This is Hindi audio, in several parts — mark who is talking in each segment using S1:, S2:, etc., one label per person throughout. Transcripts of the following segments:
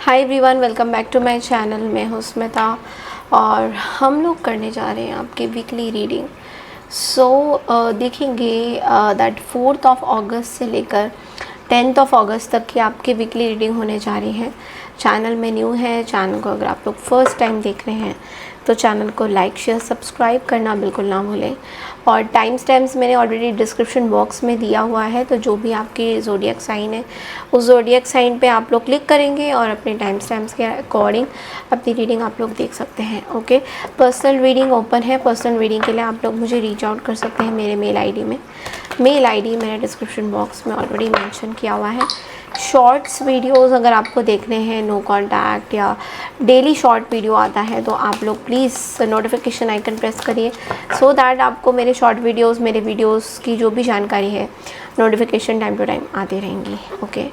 S1: Hi everyone, welcome back to my channel. मैं हूँ स्मिता और हम लोग करने जा रहे हैं आपकी वीकली रीडिंग। देखेंगे दैट 4 अगस्त से लेकर 10 अगस्त तक की आपकी वीकली रीडिंग होने जा रही है। चैनल में न्यू है, चैनल को अगर आप लोग फर्स्ट टाइम देख रहे हैं तो चैनल को लाइक शेयर सब्सक्राइब करना बिल्कुल ना भूलें। और टाइम स्टैम्प्स मैंने ऑलरेडी डिस्क्रिप्शन बॉक्स में दिया हुआ है, तो जो भी आपकी ज़ोडिएक साइन है उस ज़ोडिएक साइन पे आप लोग क्लिक करेंगे और अपने टाइम स्टैम्प्स के अकॉर्डिंग अपनी रीडिंग आप लोग देख सकते हैं। ओके, पर्सनल रीडिंग ओपन है। पर्सनल रीडिंग के लिए आप लोग मुझे रीच आउट कर सकते हैं मेरे मेल आईडी में। मेल आईडी मैंने डिस्क्रिप्शन बॉक्स में ऑलरेडी मेंशन किया हुआ है। शॉर्ट्स वीडियोस अगर आपको देखने हैं, नो कॉन्टैक्ट या डेली शॉर्ट वीडियो आता है, तो आप लोग प्लीज़ नोटिफिकेशन आइकन प्रेस करिए सो दैट आपको मेरे शॉर्ट वीडियोस, मेरे वीडियोस की जो भी जानकारी है नोटिफिकेशन टाइम टू टाइम आती रहेंगी। ओके,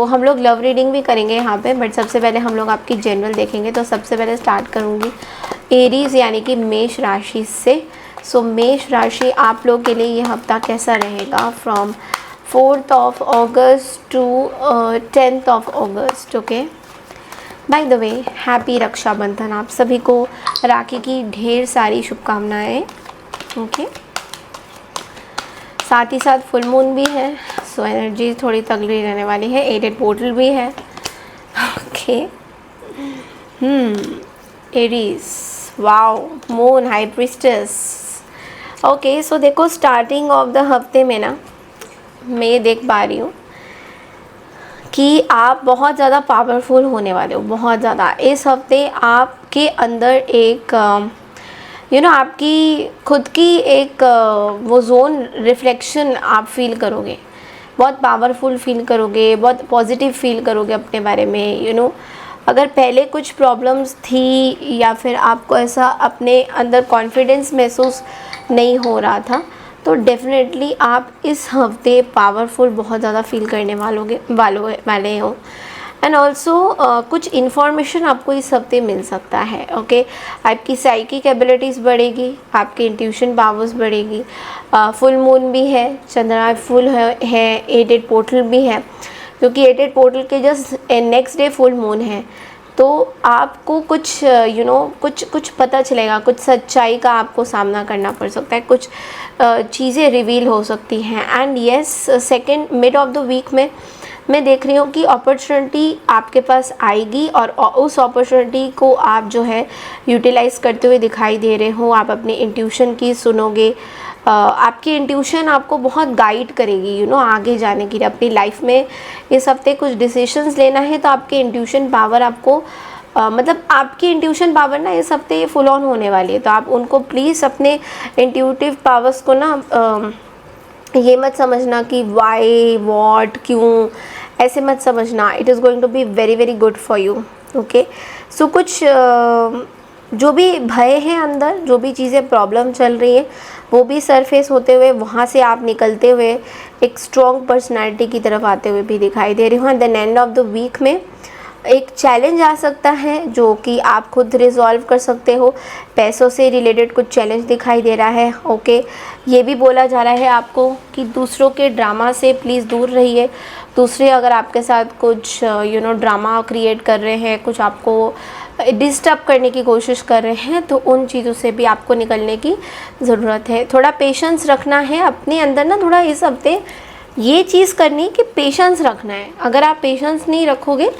S1: हम लोग लव रीडिंग भी करेंगे यहाँ पे, बट सबसे पहले हम लोग आपकी जनरल देखेंगे। तो सबसे पहले स्टार्ट करूँगी एरीज़ यानी कि मेष राशि से। मेष राशि आप लोग के लिए ये हफ्ता कैसा रहेगा फ्रॉम 4 अगस्त टू 10 अगस्त। Okay, by the way happy Rakshabandhan आप सभी को, राखी की ढेर सारी शुभकामनाएं। ओके, साथ ही साथ फुल मून भी है, सो एनर्जी थोड़ी तगड़ी रहने वाली है। 8 पोर्टल भी है। Okay, Aries, wow, moon, high priestess. Okay, so देखो स्टार्टिंग ऑफ द हफ्ते में ना मैं ये देख पा रही हूँ कि आप बहुत ज़्यादा पावरफुल होने वाले हो, बहुत ज़्यादा। इस हफ्ते आपके अंदर एक आपकी खुद की एक वो जोन रिफ्लेक्शन आप फील करोगे, बहुत पावरफुल फील करोगे, बहुत पॉजिटिव फील करोगे अपने बारे में। अगर पहले कुछ प्रॉब्लम्स थी या फिर आपको ऐसा अपने अंदर कॉन्फिडेंस महसूस नहीं हो रहा था, तो डेफिनेटली आप इस हफ्ते पावरफुल बहुत ज़्यादा फील करने वाले हो। एंड ऑल्सो कुछ इन्फॉर्मेशन आपको इस हफ्ते मिल सकता है। ओके, आपकी साइकिक एबिलिटीज़ बढ़ेगी, आपकी इंट्यूशन पावर्स बढ़ेगी। फुल मून भी है, चंद्रमा फुल है, 8 पोर्टल भी है, क्योंकि 8 पोर्टल के just next day full moon है। तो आपको कुछ कुछ पता चलेगा, कुछ सच्चाई का आपको सामना करना पड़ सकता है, कुछ चीज़ें रिवील हो सकती हैं। And yes, second mid of the week में मैं देख रही हूँ कि अपॉर्चुनिटी आपके पास आएगी और उस अपॉर्चुनिटी को आप जो है यूटिलाइज़ करते हुए दिखाई दे रहे हो। आप अपने इंट्यूशन की सुनोगे, आपकी इंट्यूशन आपको बहुत गाइड करेगी आगे जाने के लिए अपनी लाइफ में। इस हफ्ते कुछ डिसीजंस लेना है तो आपके इंट्यूशन पावर आपको मतलब आपकी इंट्यूशन पावर ना इस हफ्ते फुल ऑन होने वाली है। तो आप उनको प्लीज़ अपने इंट्यूटिव पावर्स को ना ये मत समझना कि वाई वॉट क्यों, ऐसे मत समझना। It is going to be very very good for you. Okay, so कुछ जो भी भय हैं अंदर, जो भी चीज़ें प्रॉब्लम चल रही हैं, वो भी सरफेस होते हुए वहाँ से आप निकलते हुए एक स्ट्रॉन्ग पर्सनैलिटी की तरफ आते हुए भी दिखाई दे रही हो। And then end of the week में एक चैलेंज आ सकता है जो कि आप खुद रिजॉल्व कर सकते हो। पैसों से रिलेटेड कुछ चैलेंज दिखाई दे रहा है। ओके, ये भी बोला जा रहा है आपको कि दूसरों के ड्रामा से प्लीज़ दूर रहिए। दूसरे अगर आपके साथ कुछ ड्रामा क्रिएट कर रहे हैं, कुछ आपको डिस्टर्ब करने की कोशिश कर रहे हैं, तो उन चीज़ों से भी आपको निकलने की ज़रूरत है। थोड़ा पेशेंस रखना है अपने अंदर ना, थोड़ा इस हफ्ते ये चीज़ करनी कि पेशेंस रखना है। अगर आप पेशेंस नहीं रखोगे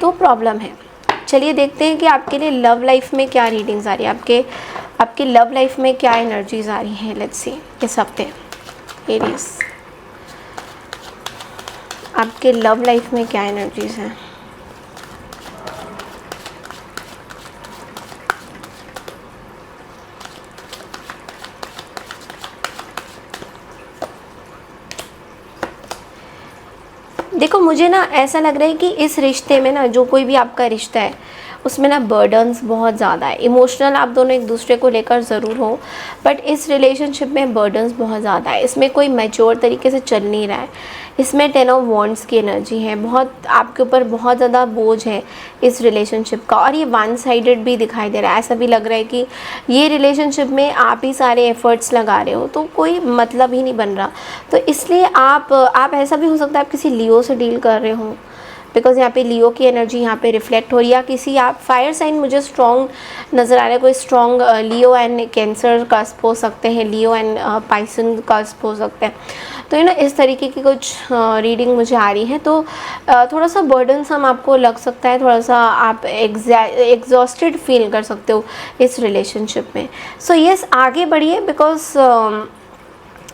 S1: तो प्रॉब्लम है। चलिए देखते हैं कि आपके लिए लव लाइफ में क्या रीडिंग्स आ रही है, आपके लव लाइफ में क्या एनर्जीज आ रही हैं। लेट्स सी इस हफ्ते एरीज आपके लव लाइफ में क्या एनर्जीज हैं। देखो, मुझे ना ऐसा लग रहा है कि इस रिश्ते में ना, जो कोई भी आपका रिश्ता है उसमें ना बर्डन्स बहुत ज़्यादा है। इमोशनल आप दोनों एक दूसरे को लेकर ज़रूर हो, बट इस रिलेशनशिप में बर्डन्स बहुत ज़्यादा है। इसमें कोई मैच्योर तरीके से चल नहीं रहा है। इसमें 10 ऑफ वॉन्ड्स की एनर्जी है, बहुत आपके ऊपर बहुत ज़्यादा बोझ है इस रिलेशनशिप का, और ये वन साइडेड भी दिखाई दे रहा है। ऐसा भी लग रहा है कि ये रिलेशनशिप में आप ही सारे एफर्ट्स लगा रहे हो तो कोई मतलब ही नहीं बन रहा। तो इसलिए आप ऐसा भी हो सकता है आप किसी लियो से डील कर रहे हो, बिकॉज यहाँ पे लियो की एनर्जी यहाँ पे रिफ्लेक्ट हो रही है। किसी आप फायर साइन मुझे स्ट्रॉन्ग नज़र आ रहा है, कोई strong Leo and cancer cusp हो सकते हैं, लियो एंड पाइसन कस्प हो सकते हैं। तो ये ना इस तरीके की कुछ रीडिंग मुझे आ रही है। तो थोड़ा सा बर्डनसम आपको लग सकता है, थोड़ा सा आप एग्जॉस्टेड फील कर सकते हो इस रिलेशनशिप में। सो यस, आगे बढ़िए, बिकॉज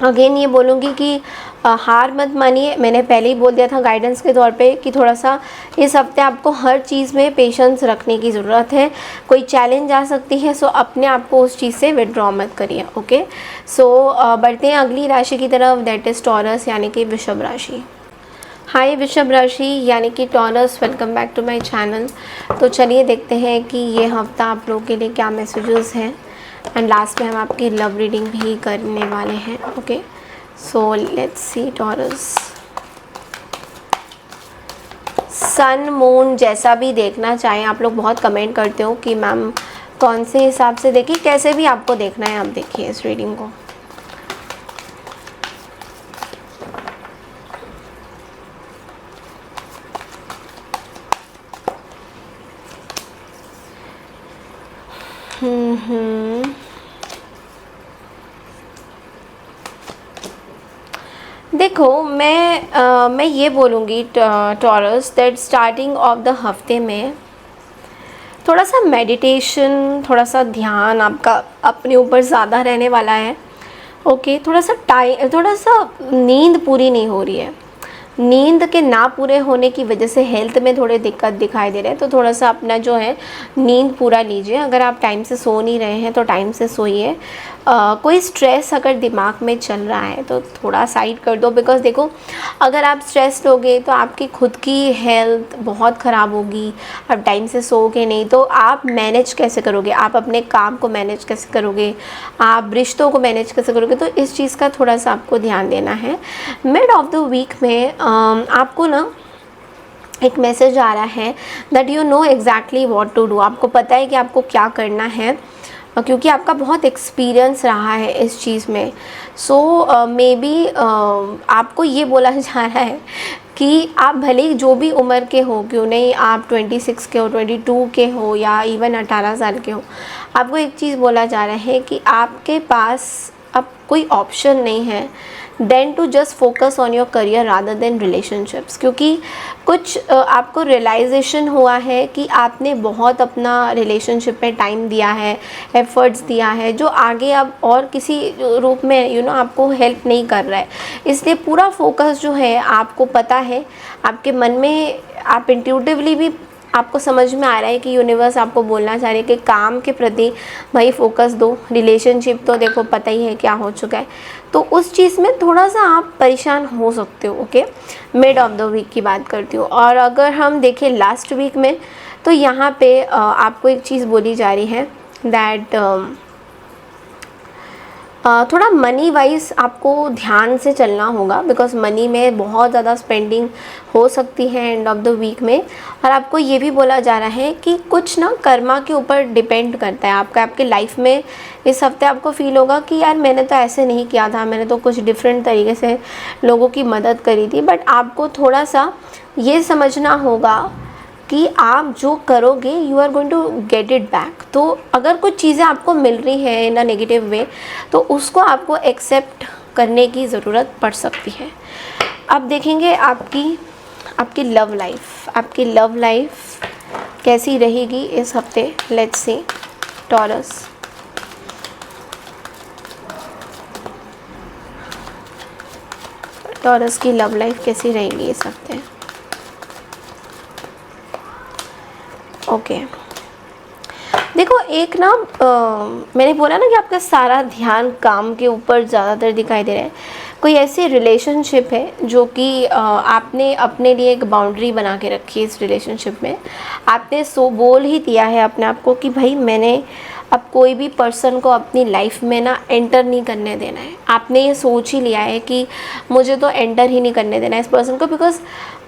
S1: अगेन ये बोलूँगी कि हार मत मानिए। मैंने पहले ही बोल दिया था गाइडेंस के तौर पे कि थोड़ा सा इस हफ्ते आपको हर चीज़ में पेशेंस रखने की ज़रूरत है। कोई चैलेंज आ सकती है, सो अपने आप को उस चीज़ से विड्रॉ मत करिए। ओके, सो बढ़ते हैं अगली राशि की तरफ, दैट इज़ टॉरस यानी कि वृषभ राशि। हाय वृषभ राशि यानी कि Taurus, welcome back to my channel. तो चलिए देखते हैं कि ये हफ्ता आप लोगों के लिए क्या मैसेजेस हैं, एंड लास्ट में हम आपकी लव रीडिंग भी करने वाले हैं। Okay, so let's see Taurus. Sun moon जैसा भी देखना चाहें आप लोग, बहुत कमेंट करते हो कि मैम कौन से हिसाब से देखिए, कैसे भी आपको देखना है आप देखिए इस रीडिंग को। देखो मैं ये बोलूँगी taurus, that starting of the हफ्ते में थोड़ा सा मेडिटेशन, थोड़ा सा ध्यान आपका अपने ऊपर ज़्यादा रहने वाला है। ओके, थोड़ा सा नींद पूरी नहीं हो रही है। नींद के ना पूरे होने की वजह से हेल्थ में थोड़े दिक्कत दिखाई दे रहे हैं। तो थोड़ा सा अपना जो है नींद पूरा लीजिए। अगर आप टाइम से सो नहीं रहे हैं तो टाइम से सोइए। कोई स्ट्रेस अगर दिमाग में चल रहा है तो थोड़ा साइड कर दो, बिकॉज देखो अगर आप स्ट्रेस लोगे तो आपकी खुद की हेल्थ बहुत ख़राब होगी। आप टाइम से सोओगे नहीं तो आप मैनेज कैसे करोगे, आप अपने काम को मैनेज कैसे करोगे, आप रिश्तों को मैनेज कैसे करोगे। तो इस चीज़ का थोड़ा सा आपको ध्यान देना है। मिड ऑफ द वीक में आपको ना एक मैसेज आ रहा है that you know exactly what to do. आपको पता है कि आपको क्या करना है, क्योंकि आपका बहुत एक्सपीरियंस रहा है इस चीज़ में। सो मे बी आपको ये बोला जा रहा है कि आप भले ही जो भी उम्र के हो, क्यों नहीं आप 26 के हो, 22 के हो या इवन 18 साल के हो, आपको एक चीज़ बोला जा रहा है कि आपके पास अब कोई ऑप्शन नहीं है then to just focus on your career rather than relationships. क्योंकि कुछ आपको रियलाइजेशन हुआ है कि आपने बहुत अपना रिलेशनशिप में टाइम दिया है, एफर्ट्स दिया है, जो आगे अब और किसी रूप में आपको हेल्प नहीं कर रहा है। इसलिए पूरा फोकस जो है, आपको पता है, आपके मन में आप इंट्यूटिवली भी आपको समझ में आ रहा है कि यूनिवर्स आपको बोलना चाह रही है कि काम के प्रति भाई फोकस दो। रिलेशनशिप तो देखो पता ही है क्या हो चुका है, तो उस चीज़ में थोड़ा सा आप परेशान हो सकते हो। Okay, mid of the week की बात करती हूँ। और अगर हम देखें लास्ट वीक में, तो यहाँ पे आपको एक चीज़ बोली जा रही है दैट थोड़ा मनी वाइज आपको ध्यान से चलना होगा, बिकॉज मनी में बहुत ज़्यादा स्पेंडिंग हो सकती है एंड ऑफ द वीक में। और आपको ये भी बोला जा रहा है कि कुछ ना कर्मा के ऊपर डिपेंड करता है आपका। आपके लाइफ में इस हफ्ते आपको फील होगा कि यार मैंने तो ऐसे नहीं किया था, मैंने तो कुछ डिफरेंट तरीके से लोगों की मदद करी थी। बट आपको थोड़ा सा ये समझना होगा कि आप जो करोगे you are going to get it back. तो अगर कुछ चीज़ें आपको मिल रही है इन अ नेगेटिव वे, तो उसको आपको एक्सेप्ट करने की ज़रूरत पड़ सकती है। अब देखेंगे आपकी लव लाइफ कैसी रहेगी इस हफ्ते। Let's see taurus. टॉरस की लव लाइफ कैसी रहेगी इस हफ्ते। ओके, देखो एक ना मैंने बोला ना कि आपका सारा ध्यान काम के ऊपर ज़्यादातर दिखाई दे रहा है। कोई ऐसी रिलेशनशिप है जो कि आपने अपने लिए एक बाउंड्री बना के रखी है। इस रिलेशनशिप में आपने बोल ही दिया है अपने आप को कि भाई मैंने अब कोई भी पर्सन को अपनी लाइफ में ना एंटर नहीं करने देना है। आपने ये सोच ही लिया है कि मुझे तो एंटर ही नहीं करने देना है इस पर्सन को, बिकॉज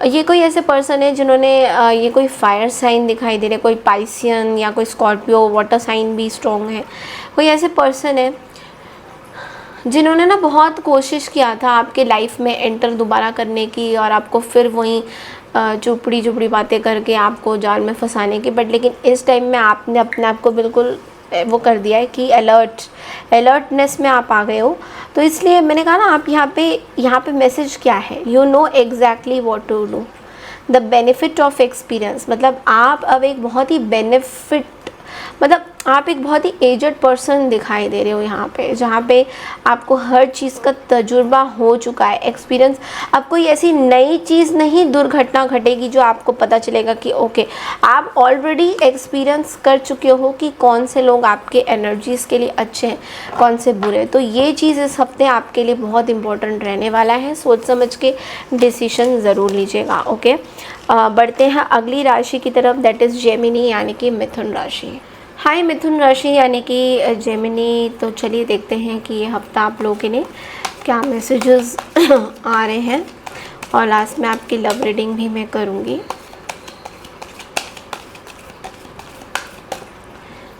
S1: ये कोई ऐसे पर्सन है जिन्होंने ये कोई फायर साइन दिखाई दे रहे, कोई पाइसियन या कोई स्कॉर्पियो, वाटर साइन भी स्ट्रॉन्ग है। कोई ऐसे पर्सन है जिन्होंने ना बहुत कोशिश किया था आपके लाइफ में एंटर दोबारा करने की और आपको फिर वहीं चुपड़ी चुपड़ी बातें करके आपको जाल में फंसाने की, बट लेकिन इस टाइम में आपने अपने आप को बिल्कुल वो कर दिया है कि अलर्टनेस में आप आ गए हो। तो इसलिए मैंने कहा ना, आप यहाँ पे मैसेज क्या है, you know exactly what to do, the benefit of experience. मतलब आप अब एक बहुत ही मतलब आप एक बहुत ही एजड पर्सन दिखाई दे रहे हो यहाँ पे, जहाँ पे आपको हर चीज़ का तजुर्बा हो चुका है, एक्सपीरियंस। अब कोई ऐसी नई चीज़ नहीं, दुर्घटना घटेगी जो आपको पता चलेगा कि ओके, आप ऑलरेडी एक्सपीरियंस कर चुके हो कि कौन से लोग आपके एनर्जीज़ के लिए अच्छे हैं, कौन से बुरे। तो ये चीज़ इस हफ्ते आपके लिए बहुत इंपॉर्टेंट रहने वाला है, सोच समझ के डिसीजन ज़रूर लीजिएगा। ओके, बढ़ते हैं अगली राशि की तरफ, दैट इज़ जेमिनी यानी कि मिथुन राशि। हाय मिथुन राशि यानी कि जेमिनी। तो चलिए देखते हैं कि ये हफ्ता आप लोगों के लिए क्या मैसेजेस आ रहे हैं, और लास्ट में आपकी लव रीडिंग भी मैं करूँगी।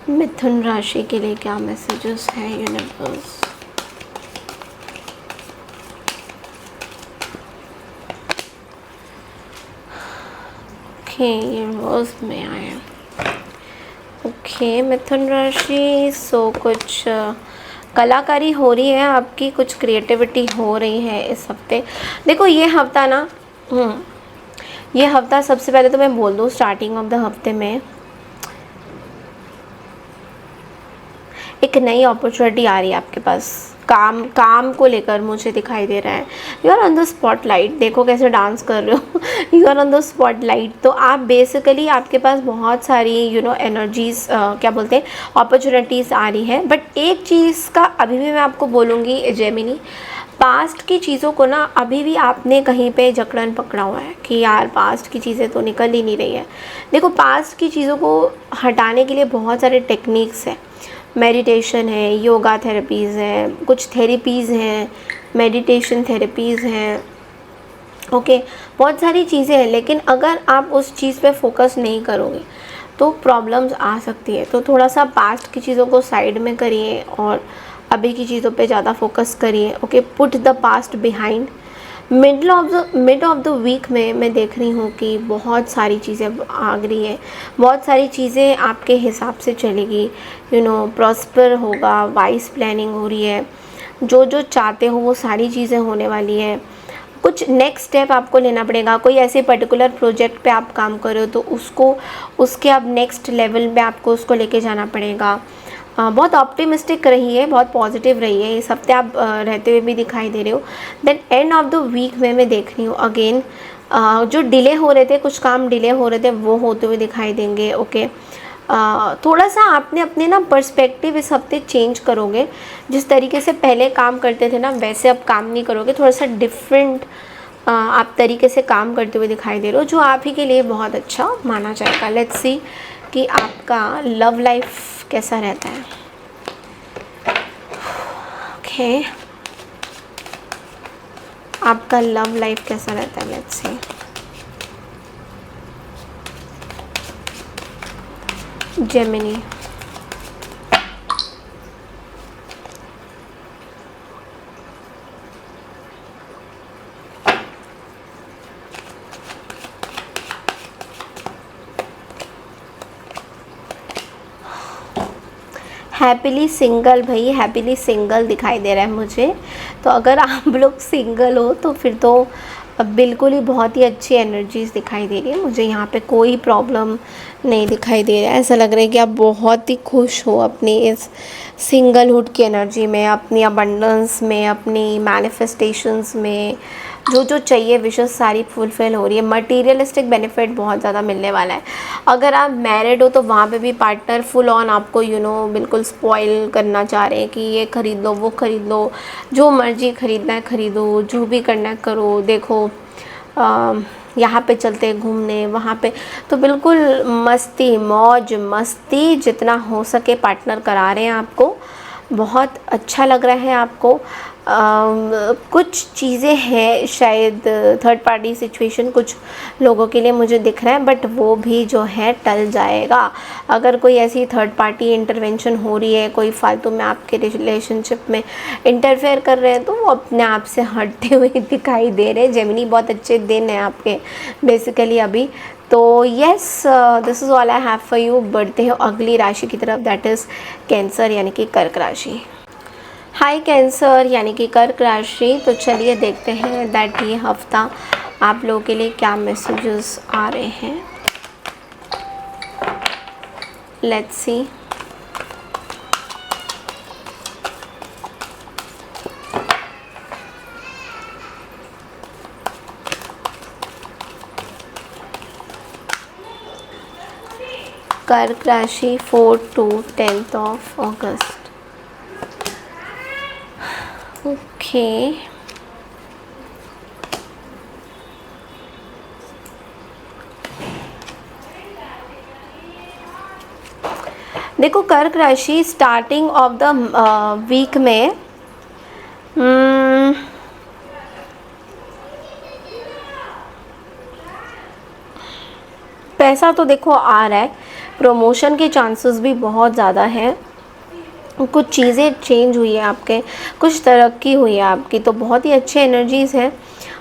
S1: मिथुन राशि के लिए क्या मैसेजेस हैं यूनिवर्स। ओके, यूनिवर्स में आए। ओके मिथुन राशि, सो कुछ कलाकारी हो रही है आपकी, कुछ क्रिएटिविटी हो रही है इस हफ्ते। देखो ये हफ्ता ना, ये हफ्ता सबसे पहले तो मैं बोल दूँ, स्टार्टिंग ऑफ द हफ्ते में एक नई अपॉर्चुनिटी आ रही है आपके पास, काम को लेकर मुझे दिखाई दे रहा है। You are on the spotlight, देखो कैसे डांस कर रहे हो you are on the spotlight. तो आप बेसिकली, आपके पास बहुत सारी एनर्जीज़, क्या बोलते हैं, अपॉर्चुनिटीज़ आ रही है। बट एक चीज़ का अभी भी मैं आपको बोलूँगी जेमिनी, पास्ट की चीज़ों को ना अभी भी आपने कहीं पे जकड़न पकड़ा हुआ है कि यार पास्ट की चीज़ें तो निकल ही नहीं रही है। देखो पास्ट की चीज़ों को हटाने के लिए बहुत सारे टेक्निक्स हैं, मेडिटेशन है, योगा थेरेपीज़ हैं, कुछ थेरेपीज़ हैं, मेडिटेशन थेरेपीज़ हैं। ओके, बहुत सारी चीज़ें हैं, लेकिन अगर आप उस चीज़ पे फोकस नहीं करोगे तो प्रॉब्लम्स आ सकती है। तो थोड़ा सा पास्ट की चीज़ों को साइड में करिए और अभी की चीज़ों पे ज़्यादा फोकस करिए। Okay, put the past behind. Mid of the week में मैं देख रही हूँ कि बहुत सारी चीज़ें आ रही है, बहुत सारी चीज़ें आपके हिसाब से चलेगी, प्रॉस्पर होगा, वाइज प्लानिंग हो रही है, जो चाहते हो वो सारी चीज़ें होने वाली है। कुछ नेक्स्ट स्टेप आपको लेना पड़ेगा, कोई ऐसे पर्टिकुलर प्रोजेक्ट पे आप काम कर रहे हो तो उसके अब नेक्स्ट लेवल पे आपको उसको लेके जाना पड़ेगा। बहुत ऑप्टिमिस्टिक रही है, बहुत पॉजिटिव रही है इस हफ्ते, आप रहते हुए भी दिखाई दे रहे हो। Then end of the week में मैं देख रही हूँ अगेन, जो डिले हो रहे थे, कुछ काम डिले हो रहे थे, वो होते हुए दिखाई देंगे। ओके, थोड़ा सा आपने अपने ना पर्सपेक्टिव इस हफ्ते चेंज करोगे, जिस तरीके से पहले काम करते थे ना वैसे अब काम नहीं करोगे, थोड़ा सा डिफरेंट आप तरीके से काम करते हुए दिखाई दे रहे हो, जो आप ही के लिए बहुत अच्छा माना जाएगा। लेट्स सी कि आपका लव लाइफ कैसा रहता है। ओके, आपका लव लाइफ कैसा रहता है, let's see. Gemini, happily single, भाई हैप्पीली सिंगल दिखाई दे रहा है मुझे। तो अगर आप लोग सिंगल हो तो फिर तो बिल्कुल ही बहुत ही अच्छी एनर्जीज दिखाई दे रही है मुझे। यहाँ पे कोई प्रॉब्लम नहीं दिखाई दे रहा है, ऐसा लग रहा है कि आप बहुत ही खुश हो अपनी इस सिंगलहुड की एनर्जी में, अपनी अबंडेंस में, अपनी मैनिफेस्टेशंस में। जो चाहिए विशेष सारी फुलफिल हो रही है, मटीरियलिस्टिक बेनिफिट बहुत ज़्यादा मिलने वाला है। अगर आप मैरिड हो तो वहाँ पे भी पार्टनर फुल ऑन आपको बिल्कुल स्पॉइल करना चाह रहे हैं कि ये ख़रीद लो, वो ख़रीद लो, जो मर्ज़ी ख़रीदना है ख़रीदो, जो भी करना है करो, देखो यहाँ पे चलते हैं घूमने, वहाँ पे। तो बिल्कुल मस्ती मौज मस्ती जितना हो सके पार्टनर करा रहे हैं आपको, बहुत अच्छा लग रहा है आपको। कुछ चीज़ें हैं, शायद थर्ड पार्टी सिचुएशन कुछ लोगों के लिए मुझे दिख रहा है, बट वो भी जो है टल जाएगा। अगर कोई ऐसी थर्ड पार्टी इंटरवेंशन हो रही है, कोई फालतू में आपके रिलेशनशिप में इंटरफेयर कर रहे हैं, तो वो अपने आप से हटते हुए दिखाई दे रहे हैं। जेमिनी बहुत अच्छे दिन हैं आपके बेसिकली अभी। तो yes, this is all I have for you. बढ़ते हैं अगली राशि की तरफ, दैट इज़ कैंसर यानी कि कर्क राशि। हाय कैंसर यानी कि कर्क राशि। तो चलिए देखते हैं दैट ये हफ्ता आप लोगों के लिए क्या मैसेजेस आ रहे हैं। Let's see. कर्क राशि 4 to 10th of August। Okay, देखो कर्क राशि स्टार्टिंग ऑफ द वीक में पैसा तो देखो आ रहा है, प्रमोशन के चांसेस भी बहुत ज़्यादा हैं, कुछ चीज़ें चेंज हुई है आपके, कुछ तरक्की हुई है आपकी, तो बहुत ही अच्छे एनर्जीज़ हैं।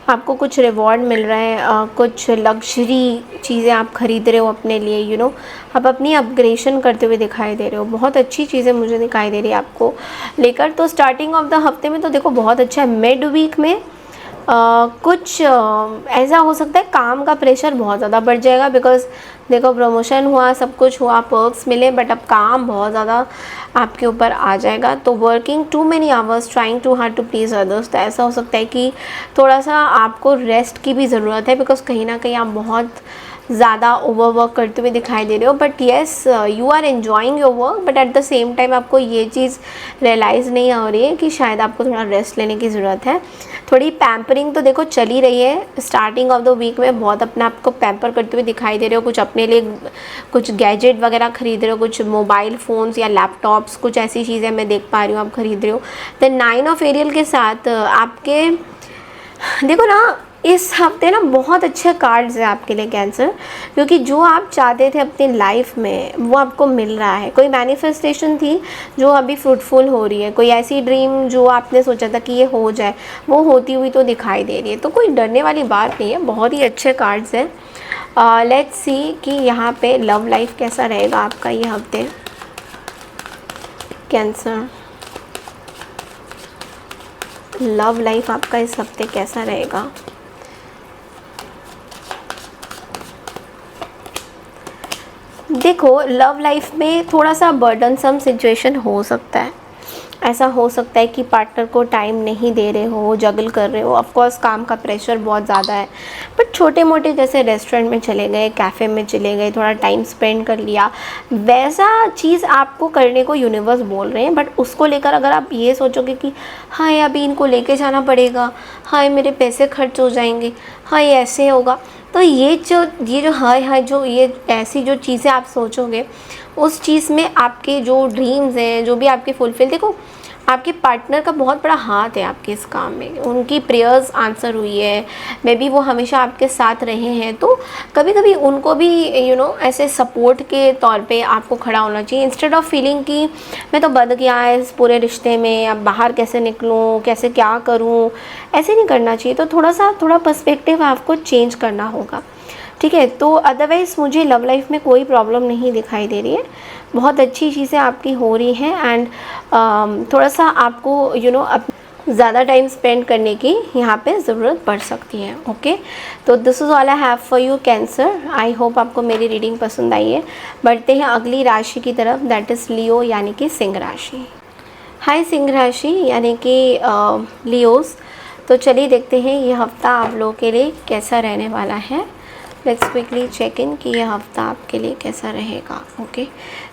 S1: आपको कुछ रिवॉर्ड मिल रहा है, कुछ लग्जरी चीज़ें आप खरीद रहे हो अपने लिए, यू नो आप अपनी अपग्रेडेशन करते हुए दिखाई दे रहे हो। बहुत अच्छी चीज़ें मुझे दिखाई दे रही है आपको लेकर। तो स्टार्टिंग ऑफ द हफ्ते में तो देखो बहुत अच्छा है। मिड वीक में कुछ ऐसा हो सकता है काम का प्रेशर बहुत ज़्यादा बढ़ जाएगा, बिकॉज देखो प्रमोशन हुआ, सब कुछ हुआ, पर्क्स मिले, बट अब काम बहुत ज़्यादा आपके ऊपर आ जाएगा। तो working too many hours trying too hard to please others, तो ऐसा हो सकता है कि थोड़ा सा आपको रेस्ट की भी ज़रूरत है, बिकॉज कहीं ना कहीं आप बहुत ज़्यादा ओवरवर्क करते हुए दिखाई दे रहे हो। But yes, you are enjoying your work, but at the same time आपको ये चीज़ रियलाइज़ नहीं हो रही है कि शायद आपको थोड़ा रेस्ट लेने की ज़रूरत है। थोड़ी पैम्परिंग तो देखो चल ही रही है। स्टार्टिंग ऑफ द वीक में बहुत अपने आप को पैम्पर करते हुए दिखाई दे रहे हो, कुछ अपने लिए कुछ गैजेट वगैरह खरीद रहे हो, कुछ मोबाइल फ़ोन्स या लैपटॉप्स, कुछ ऐसी चीज़ें मैं देख पा रही हूँ आप खरीद रहे हो। द 9 ऑफ एरियल के साथ आपके देखो ना इस हफ्ते ना बहुत अच्छे कार्ड्स हैं आपके लिए कैंसर, क्योंकि जो आप चाहते थे अपनी लाइफ में वो आपको मिल रहा है। कोई मैनिफेस्टेशन थी जो अभी फ्रूटफुल हो रही है, कोई ऐसी ड्रीम जो आपने सोचा था कि ये हो जाए, वो होती हुई तो दिखाई दे रही है। तो कोई डरने वाली बात नहीं है, बहुत ही अच्छे कार्ड्स हैं। लेट्स सी कि यहाँ पे लव लाइफ कैसा रहेगा आपका ये हफ्ते कैंसर। लव लाइफ आपका इस हफ्ते कैसा रहेगा। देखो लव लाइफ में थोड़ा सा बर्डनसम सिचुएशन हो सकता है। ऐसा हो सकता है कि पार्टनर को टाइम नहीं दे रहे हो, जगल कर रहे हो। ऑफ कोर्स काम का प्रेशर बहुत ज़्यादा है, बट छोटे मोटे जैसे रेस्टोरेंट में चले गए, कैफ़े में चले गए, थोड़ा टाइम स्पेंड कर लिया, वैसा चीज़ आपको करने को यूनिवर्स बोल रहे हैं। बट उसको लेकर अगर आप ये सोचोगे कि हाँ अभी इनको लेके जाना पड़ेगा, हाँ मेरे पैसे खर्च हो जाएंगे, हाँ ये ऐसे होगा, तो ये जो हाय जो ये ऐसी जो चीज़ें आप सोचोगे, उस चीज़ में आपके जो ड्रीम्स हैं, जो भी आपके फुलफिल, देखो आपके पार्टनर का बहुत बड़ा हाथ है आपके इस काम में। उनकी प्रेयर्स आंसर हुई है, मे बी वो हमेशा आपके साथ रहे हैं। तो कभी कभी उनको भी ऐसे सपोर्ट के तौर पे आपको खड़ा होना चाहिए, इंस्टेड ऑफ फीलिंग कि मैं तो बंद गया है इस पूरे रिश्ते में, अब बाहर कैसे निकलूँ, कैसे क्या करूँ, ऐसे नहीं करना चाहिए। तो थोड़ा पर्सपेक्टिव आपको चेंज करना होगा, ठीक है। तो अदरवाइज़ मुझे लव लाइफ में कोई प्रॉब्लम नहीं दिखाई दे रही है, बहुत अच्छी चीज़ें आपकी हो रही हैं। एंड थोड़ा सा आपको ज़्यादा टाइम स्पेंड करने की यहाँ पे ज़रूरत पड़ सकती है। ओके, तो this is all I have for you cancer. I hope आपको मेरी रीडिंग पसंद आई है। बढ़ते हैं अगली राशि की तरफ, दैट इज़ लियो यानी कि सिंह राशि। हाय सिंह राशि यानी कि लियोस। तो चलिए देखते हैं ये हफ्ता आप लोगों के लिए कैसा रहने वाला है। लेट्स क्विकली चेक इन कि यह हफ्ता आपके लिए कैसा रहेगा। ओके,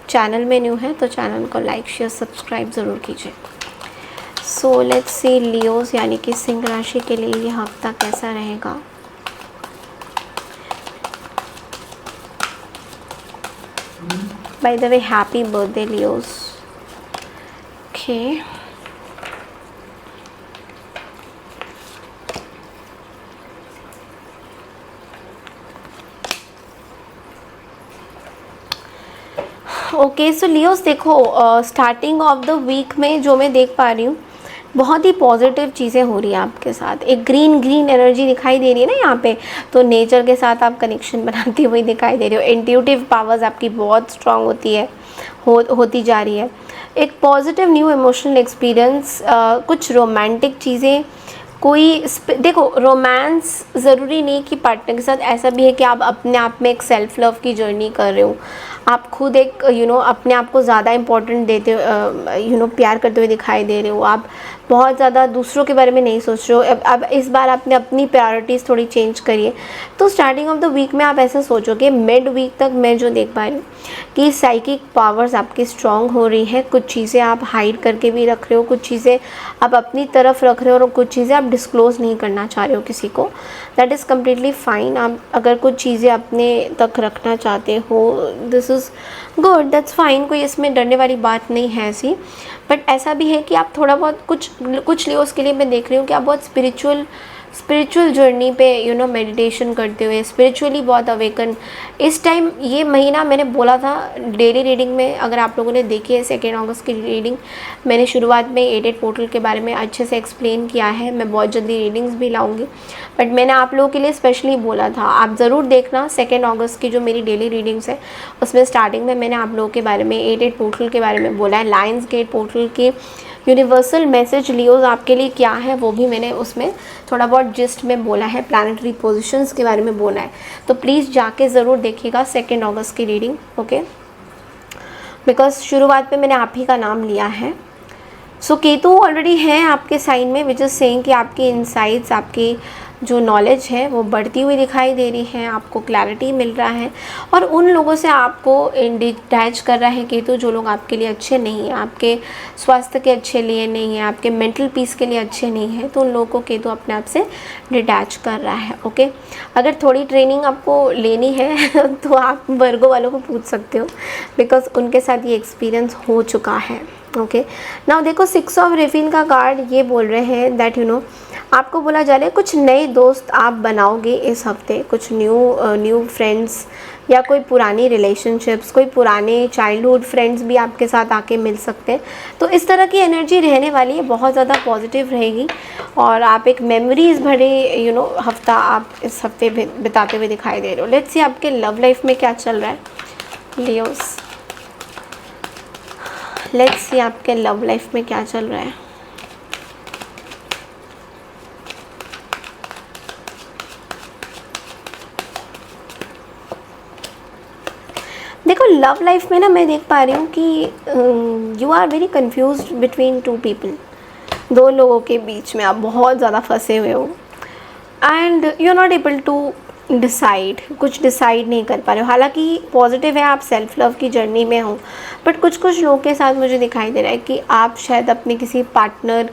S1: चैनल में न्यू है तो चैनल को लाइक शेयर सब्सक्राइब ज़रूर कीजिए। सो लेट्स सी लियोस यानी कि सिंह राशि के लिए यह हफ्ता कैसा रहेगा। Bye the way happy birthday Leos. Okay, okay so Leos, देखो स्टार्टिंग ऑफ द वीक में जो मैं देख पा रही हूँ, बहुत ही पॉजिटिव चीज़ें हो रही हैं आपके साथ। एक ग्रीन ग्रीन एनर्जी दिखाई दे रही है ना यहाँ पे, तो नेचर के साथ आप कनेक्शन बनाती हुई दिखाई दे रही हो। इंट्यूटिव पावर्स आपकी बहुत स्ट्रांग होती है, होती जा रही है। एक पॉजिटिव न्यू इमोशनल एक्सपीरियंस, कुछ रोमांटिक चीज़ें, कोई देखो रोमांस ज़रूरी नहीं कि पार्टनर के साथ, ऐसा भी है कि आप अपने आप में एक सेल्फ लव की जर्नी कर रहे हो, आप खुद एक अपने आप को ज़्यादा इम्पोर्टेंट देते प्यार करते हुए दिखाई दे रहे हो, आप बहुत ज़्यादा दूसरों के बारे में नहीं सोच रहे हो। अब इस बार आपने अपनी प्रायोरिटीज़ थोड़ी चेंज करिए। तो स्टार्टिंग ऑफ द वीक में आप ऐसा सोचोगे, मिड वीक तक मैं जो देख पा रही हूँ कि साइकिक पावर्स आपकी स्ट्रांग हो रही है। कुछ चीज़ें आप हाइड करके भी रख रहे हो, कुछ चीज़ें आप अपनी तरफ रख रहे हो और कुछ चीज़ें आप डिस्क्लोज़ नहीं करना चाह रहे हो किसी को। That is completely fine. आप अगर कुछ चीज़ें अपने तक रखना चाहते हो, this is good, that's fine, कोई इसमें डरने वाली बात नहीं है ऐसी। बट ऐसा भी है कि आप थोड़ा बहुत कुछ लियोस के लिए मैं देख रही हूँ कि आप बहुत स्पिरिचुअल जर्नी पे मेडिटेशन करते हुए, स्पिरिचुअली बहुत अवेकन इस टाइम। ये महीना मैंने बोला था डेली रीडिंग में, अगर आप लोगों ने देखी है 2 अगस्त की रीडिंग, मैंने शुरुआत में 88 पोर्टल के बारे में अच्छे से एक्सप्लेन किया है। मैं बहुत जल्दी रीडिंग्स भी लाऊंगी, बट मैंने आप लोगों के लिए स्पेशली बोला था, आप ज़रूर देखना 2 अगस्त की जो मेरी डेली रीडिंग्स है, उसमें स्टार्टिंग में मैंने आप लोगों के बारे में 88 पोर्टल के बारे में बोला है। लायंस गेट पोर्टल के यूनिवर्सल मैसेज लियोज आपके लिए क्या है, वो भी मैंने उसमें थोड़ा बहुत जिस्ट में बोला है। प्लानिटरी पोजीशंस के बारे में बोला है, तो प्लीज़ जाके ज़रूर देखिएगा 2 अगस्त की रीडिंग, ओके। बिकॉज शुरुआत में मैंने आप ही का नाम लिया है। सो केतु ऑलरेडी है आपके साइन में, विच इज़ सेइंग कि आपकी इनसाइट्स, आपकी जो नॉलेज है वो बढ़ती हुई दिखाई दे रही है, आपको क्लैरिटी मिल रहा है। और उन लोगों से आपको डिटैच कर रहा है केतु जो लोग आपके लिए अच्छे नहीं हैं, आपके स्वास्थ्य के अच्छे लिए नहीं है, आपके मेंटल पीस के लिए अच्छे नहीं है, तो उन लोगों को केतु अपने आप से डिटैच कर रहा है, ओके। अगर थोड़ी ट्रेनिंग आपको लेनी है तो आप वर्गो वालों को पूछ सकते हो, बिकॉज उनके साथ ये एक्सपीरियंस हो चुका है, ओके। नाउ देखो 6 ऑफ रिफिल का कार्ड ये बोल रहे हैं दैट आपको बोला जा रहा है कुछ नए दोस्त आप बनाओगे इस हफ्ते, कुछ न्यू फ्रेंड्स या कोई पुरानी रिलेशनशिप्स, कोई पुराने चाइल्डहुड फ्रेंड्स भी आपके साथ आके मिल सकते हैं। तो इस तरह की एनर्जी रहने वाली है, बहुत ज़्यादा पॉजिटिव रहेगी और आप एक मेमोरीज़ भरे हफ्ता आप इस हफ्ते बिताते हुए दिखाई दे रहे हो। लेट्स सी आपके लव लाइफ में क्या चल रहा है लियोस। लेट्स सी आपके लव लाइफ में क्या चल रहा है। देखो लव लाइफ में ना मैं देख पा रही हूँ कि you are very confused between 2 people. 2 लोगों के बीच में आप बहुत ज़्यादा फंसे हुए हो and you are not able to decide, कुछ डिसाइड नहीं कर पा रहे हो। हालांकि पॉजिटिव है, आप सेल्फ लव की जर्नी में हो, बट कुछ लोगों के साथ मुझे दिखाई दे रहा है कि आप शायद अपने किसी पार्टनर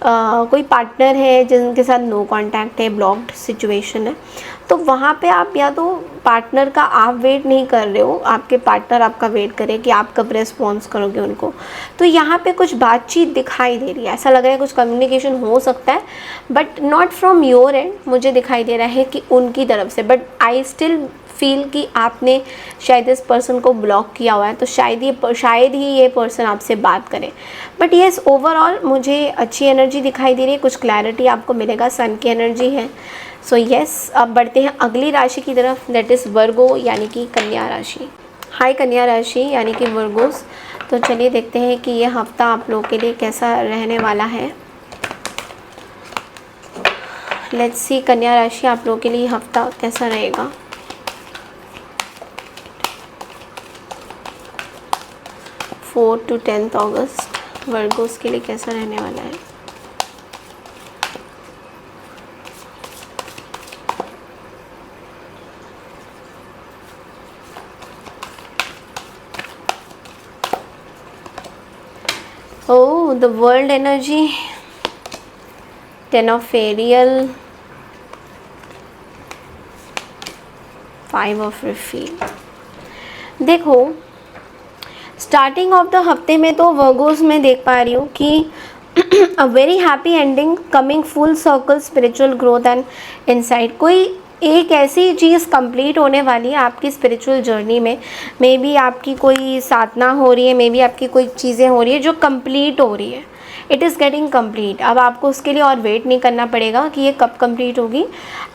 S1: कोई पार्टनर है जिनके साथ नो कांटेक्ट है, ब्लॉक्ड सिचुएशन है, तो वहाँ पे आप या तो पार्टनर का आप वेट नहीं कर रहे हो, आपके पार्टनर आपका वेट करे कि आप कब रेस्पॉन्स करोगे उनको। तो यहाँ पे कुछ बातचीत दिखाई दे रही है, ऐसा लग रहा है कुछ कम्युनिकेशन हो सकता है, but not from your and. मुझे दिखाई दे रहा है कि उनकी तरफ से, बट आई स्टिल फील कि आपने शायद इस पर्सन को ब्लॉक किया हुआ है, तो शायद ही ये पर्सन आपसे बात करे। बट येस, ओवरऑल मुझे अच्छी एनर्जी दिखाई दे रही है, कुछ क्लैरिटी आपको मिलेगा, सन की एनर्जी है। सो येस, अब बढ़ते हैं अगली राशि की तरफ, दैट इज़ वर्गो यानी कि कन्या राशि। हाय कन्या राशि यानी कि वर्गोस। तो चलिए देखते हैं कि ये हफ्ता आप लोगों के लिए कैसा रहने वाला है। लेट्स सी कन्या राशि आप लोगों के लिए हफ्ता कैसा रहेगा। Fourth to 10th August Virgo's के लिए कैसा रहने वाला है। Oh, the world energy, 10 of Ariel, 5 of Refill। देखो स्टार्टिंग ऑफ द हफ्ते में तो वर्गोस में देख पा रही हूँ कि a very happy ending, coming full circle, spiritual growth and insight. कोई एक ऐसी चीज़ कंप्लीट होने वाली है आपकी स्पिरिचुअल जर्नी में। मे बी आपकी कोई साधना हो रही है, मे बी आपकी कोई चीज़ें हो रही है जो कंप्लीट हो रही है, इट इज़ गेटिंग कंप्लीट। अब आपको उसके लिए और वेट नहीं करना पड़ेगा कि ये कब कंप्लीट होगी।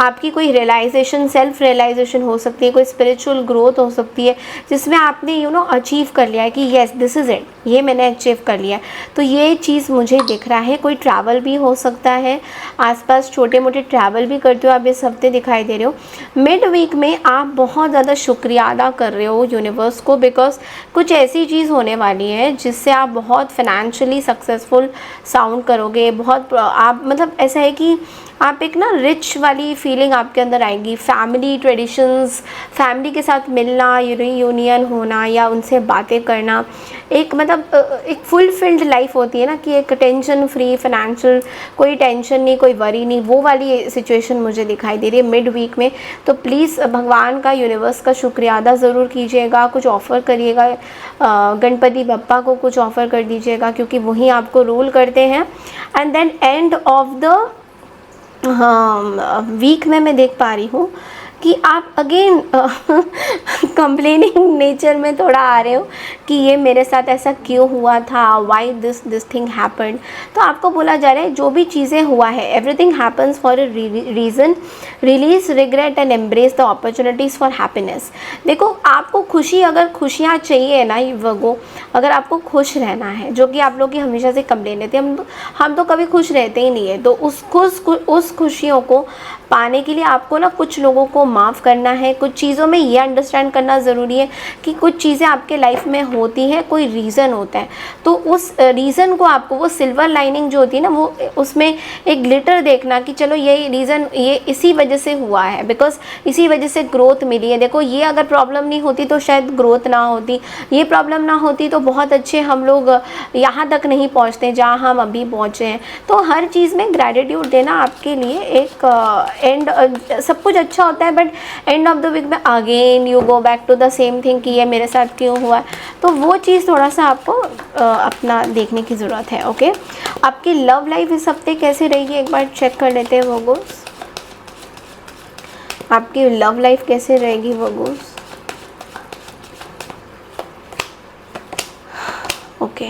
S1: आपकी कोई रियलाइजेशन, सेल्फ रियलाइजेशन हो सकती है, कोई स्पिरिचुअल ग्रोथ हो सकती है जिसमें आपने अचीव कर लिया है कि येस दिस इज़ इट, ये मैंने अचीव कर लिया है। तो ये चीज़ मुझे दिख रहा है। कोई ट्रैवल भी हो सकता है, आसपास छोटे मोटे ट्रैवल भी करते हो आप इस हफ्ते, दिखाई दे रहे हो। मिड वीक में आप बहुत ज़्यादा शुक्रिया अदा कर रहे हो यूनिवर्स को, बिकॉज कुछ ऐसी चीज़ होने वाली है जिससे आप बहुत फाइनेंशियली सक्सेसफुल साउंड करोगे। बहुत आप मतलब ऐसा है कि आप एक ना रिच वाली फीलिंग आपके अंदर आएगी। फैमिली ट्रेडिशंस, फैमिली के साथ मिलना, यूनियन होना या उनसे बातें करना, एक मतलब एक फुलफिल्ड लाइफ होती है ना कि एक टेंशन फ्री, फाइनेंशियल कोई टेंशन नहीं, कोई वरी नहीं, वो वाली सिचुएशन मुझे दिखाई दे रही है मिड वीक में। तो प्लीज़ भगवान का, यूनिवर्स का शुक्रिया अदा ज़रूर कीजिएगा। कुछ ऑफ़र करिएगा, गणपति बप्पा को कुछ ऑफ़र कर दीजिएगा क्योंकि वही आपको रूल करते हैं। And then end of the week में मैं देख पा रही हूँ कि आप अगेन कंप्लेनिंग नेचर में थोड़ा आ रहे हो कि ये मेरे साथ ऐसा क्यों हुआ था, वाई दिस थिंग हैपेंड। तो आपको बोला जा रहा है जो भी चीज़ें हुआ है, everything happens for a reason, release regret and embrace the opportunities for happiness. देखो आपको खुशी, अगर खुशियाँ चाहिए ना वर्गो, अगर आपको खुश रहना है, जो कि आप लोग की हमेशा से कंप्लेन रहती है, हम तो कभी खुश रहते ही नहीं है। तो उस खुशियों को पाने के लिए आपको ना कुछ लोगों को माफ़ करना है। कुछ चीज़ों में ये अंडरस्टैंड करना ज़रूरी है कि कुछ चीज़ें आपके लाइफ में होती हैं, कोई रीज़न होता है। तो उस रीज़न को आपको, वो सिल्वर लाइनिंग जो होती है ना, वो उसमें एक ग्लिटर देखना कि चलो ये रीज़न ये इसी वजह से हुआ है, बिकॉज इसी वजह से ग्रोथ मिली है। देखो ये अगर प्रॉब्लम नहीं होती तो शायद ग्रोथ ना होती, ये प्रॉब्लम ना होती तो बहुत अच्छे हम लोग यहाँ तक नहीं पहुँचते जहाँ हम अभी पहुँचे हैं। तो हर चीज़ में ग्रैटिट्यूड देना आपके लिए एक एंड, सब कुछ अच्छा होता है but end of the week में again you go back to the same thing कि ये मेरे साथ क्यों हुआ। तो वो चीज़ थोड़ा सा आपको अपना देखने की ज़रूरत है। ओके, आपकी लव लाइफ इस हफ्ते कैसे रहेगी एक बार चेक कर लेते हैं वर्गोस। आपकी लव लाइफ कैसे रहेगी वर्गोस। ओके,